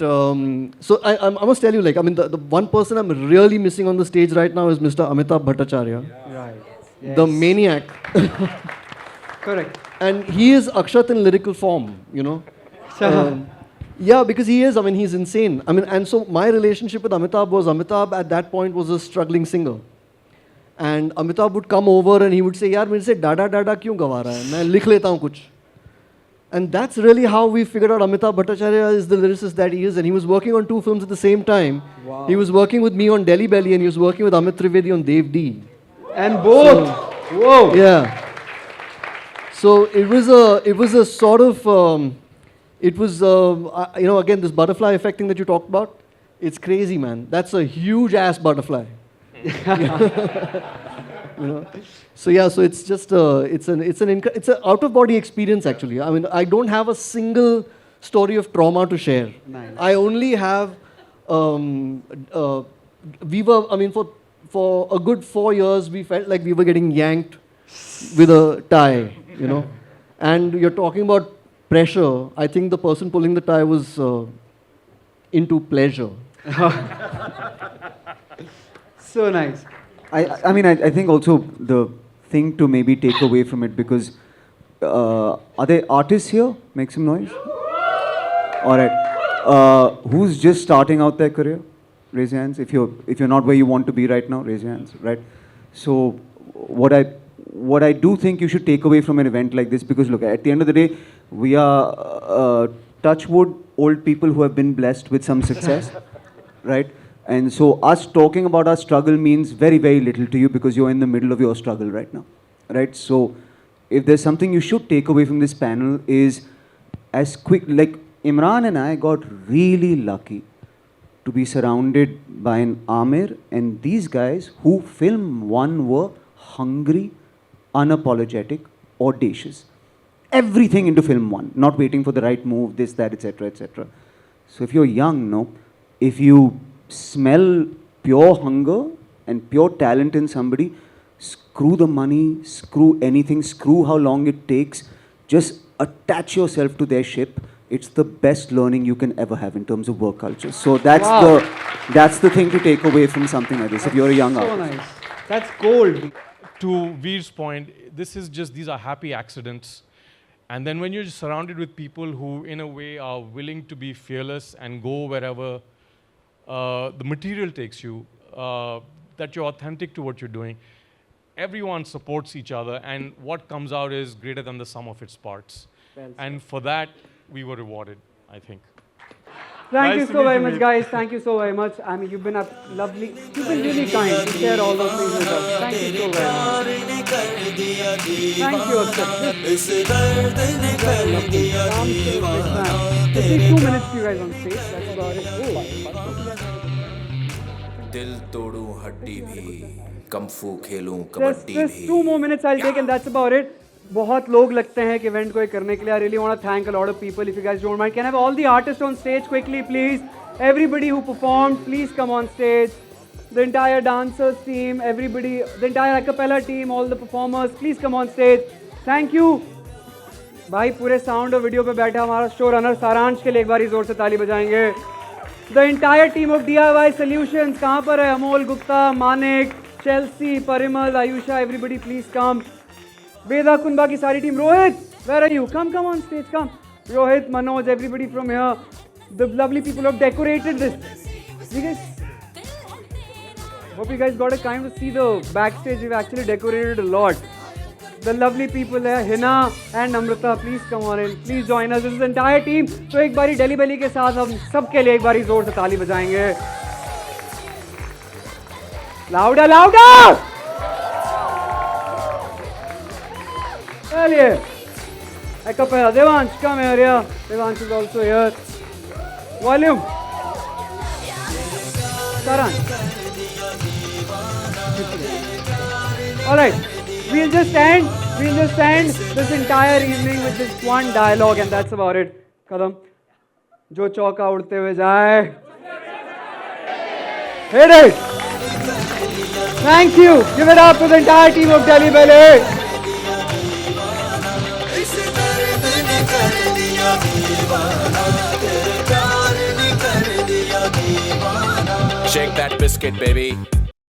so I must tell you, the one person I'm really missing on the stage right now is Mr. Amitabh Bhattacharya, Right. the maniac. Correct. And he is Akshat in lyrical form, yeah, because he is. I mean, he's insane. I mean, and so my relationship with Amitabh was Amitabh at that point was a struggling singer. And Amitabh would come over and he would say, "Yaar, mere se dada dada kyun gawa raha hai? Main likh leta hu kuch." And that's really how we figured out Amitabh Bhattacharya is the lyricist that he is. And he was working on 2 films at the same time. Wow. He was working with me on Delhi Belly and he was working with Amit Trivedi on Dev D. And both. Whoa. Yeah. So it was a sort of, again, this butterfly effect thing that you talked about, it's crazy, man. That's a huge ass butterfly. So yeah, so it's just, it's an out of body experience actually. I mean, I don't have a single story of trauma to share. Nice. I only have, for a good 4 years, we felt like we were getting yanked with a tie, And you're talking about pressure. I think the person pulling the tie was into pleasure. So nice. I think also the thing to maybe take away from it, because are there artists here? Make some noise. All right. Who's just starting out their career? Raise your hands. If you're not where you want to be right now, raise your hands. Right. So what I do think you should take away from an event like this, because look, at the end of the day, we are touchwood old people who have been blessed with some success, right? And so us talking about our struggle means very, very little to you because you're in the middle of your struggle right now, right? So if there's something you should take away from this panel is like Imran and I got really lucky to be surrounded by an Amir and these guys who film one were hungry, unapologetic, audacious. everything into film one, not waiting for the right move, this, that, etc., etc. So if you're young, no, if you smell pure hunger and pure talent in somebody, screw the money, screw anything, screw how long it takes, just attach yourself to their ship. It's the best learning you can ever have in terms of work culture. So that's the thing to take away from something like this if you're a young So artist. nice. That's gold. To Veer's point, these are happy accidents. And then when you're surrounded with people who, in a way, are willing to be fearless and go wherever the material takes you, that you're authentic to what you're doing, everyone supports each other, and what comes out is greater than the sum of its parts. Well said. And for that, we were rewarded, I think. Thank Nice you to so meet very you, much, mate. guys. Thank you so very much. I mean, you've been lovely. You've been really kind to share all those things with us. Thank you so very much. Thank you, Akshat. Just need 2 minutes for you guys on stage. That's about it. दिल तोड़ूं हड्डी भी kung fu खेलूं Just kabaddi भी 2 more minutes I'll take and that's about it. बहुत लोग लगते हैं कि event को ये करने के लिए. I really want to thank a lot of people. If you guys don't mind, can I have all the artists on stage quickly, please? Everybody who performed, please come on stage. The entire dancers team, everybody, the entire a cappella team, all the performers, please come on stage. Thank you. भाई पूरे sound और video पे बैठा हमारा show runner सारांश के लिए एक बार जोर से ताली बजाएंगे. The entire team of DIY Solutions, कहाँ पर है? Amol Gupta, Manik, Chelsea, Parimal, Ayusha, everybody please come. वेदा कुंबा की सारी team. Rohit, where are you? Come on stage, come. Rohit, Manoj, everybody from here. The lovely people who have decorated this. You guys, hope you guys got a time to see the backstage. We've actually decorated a lot. The lovely people there, Hina and Namrata, please come on in. Please join us. This is the entire team. तो एक बारी daily बेली के साथ हम सबके लिए एक बारी जोर से ताली बजाएंगे. Louder, louder! चलिए. A cappella. Devansh, come here. Yeah. Devansh is also here. Volume. Karan. All right. We'll just end this entire evening with just one dialogue and that's about it. Kadam. जो चौका उड़ते हुए जाए. Hit it. Thank you. Give it up to the entire team of Delhi Belly. Shake that biscuit baby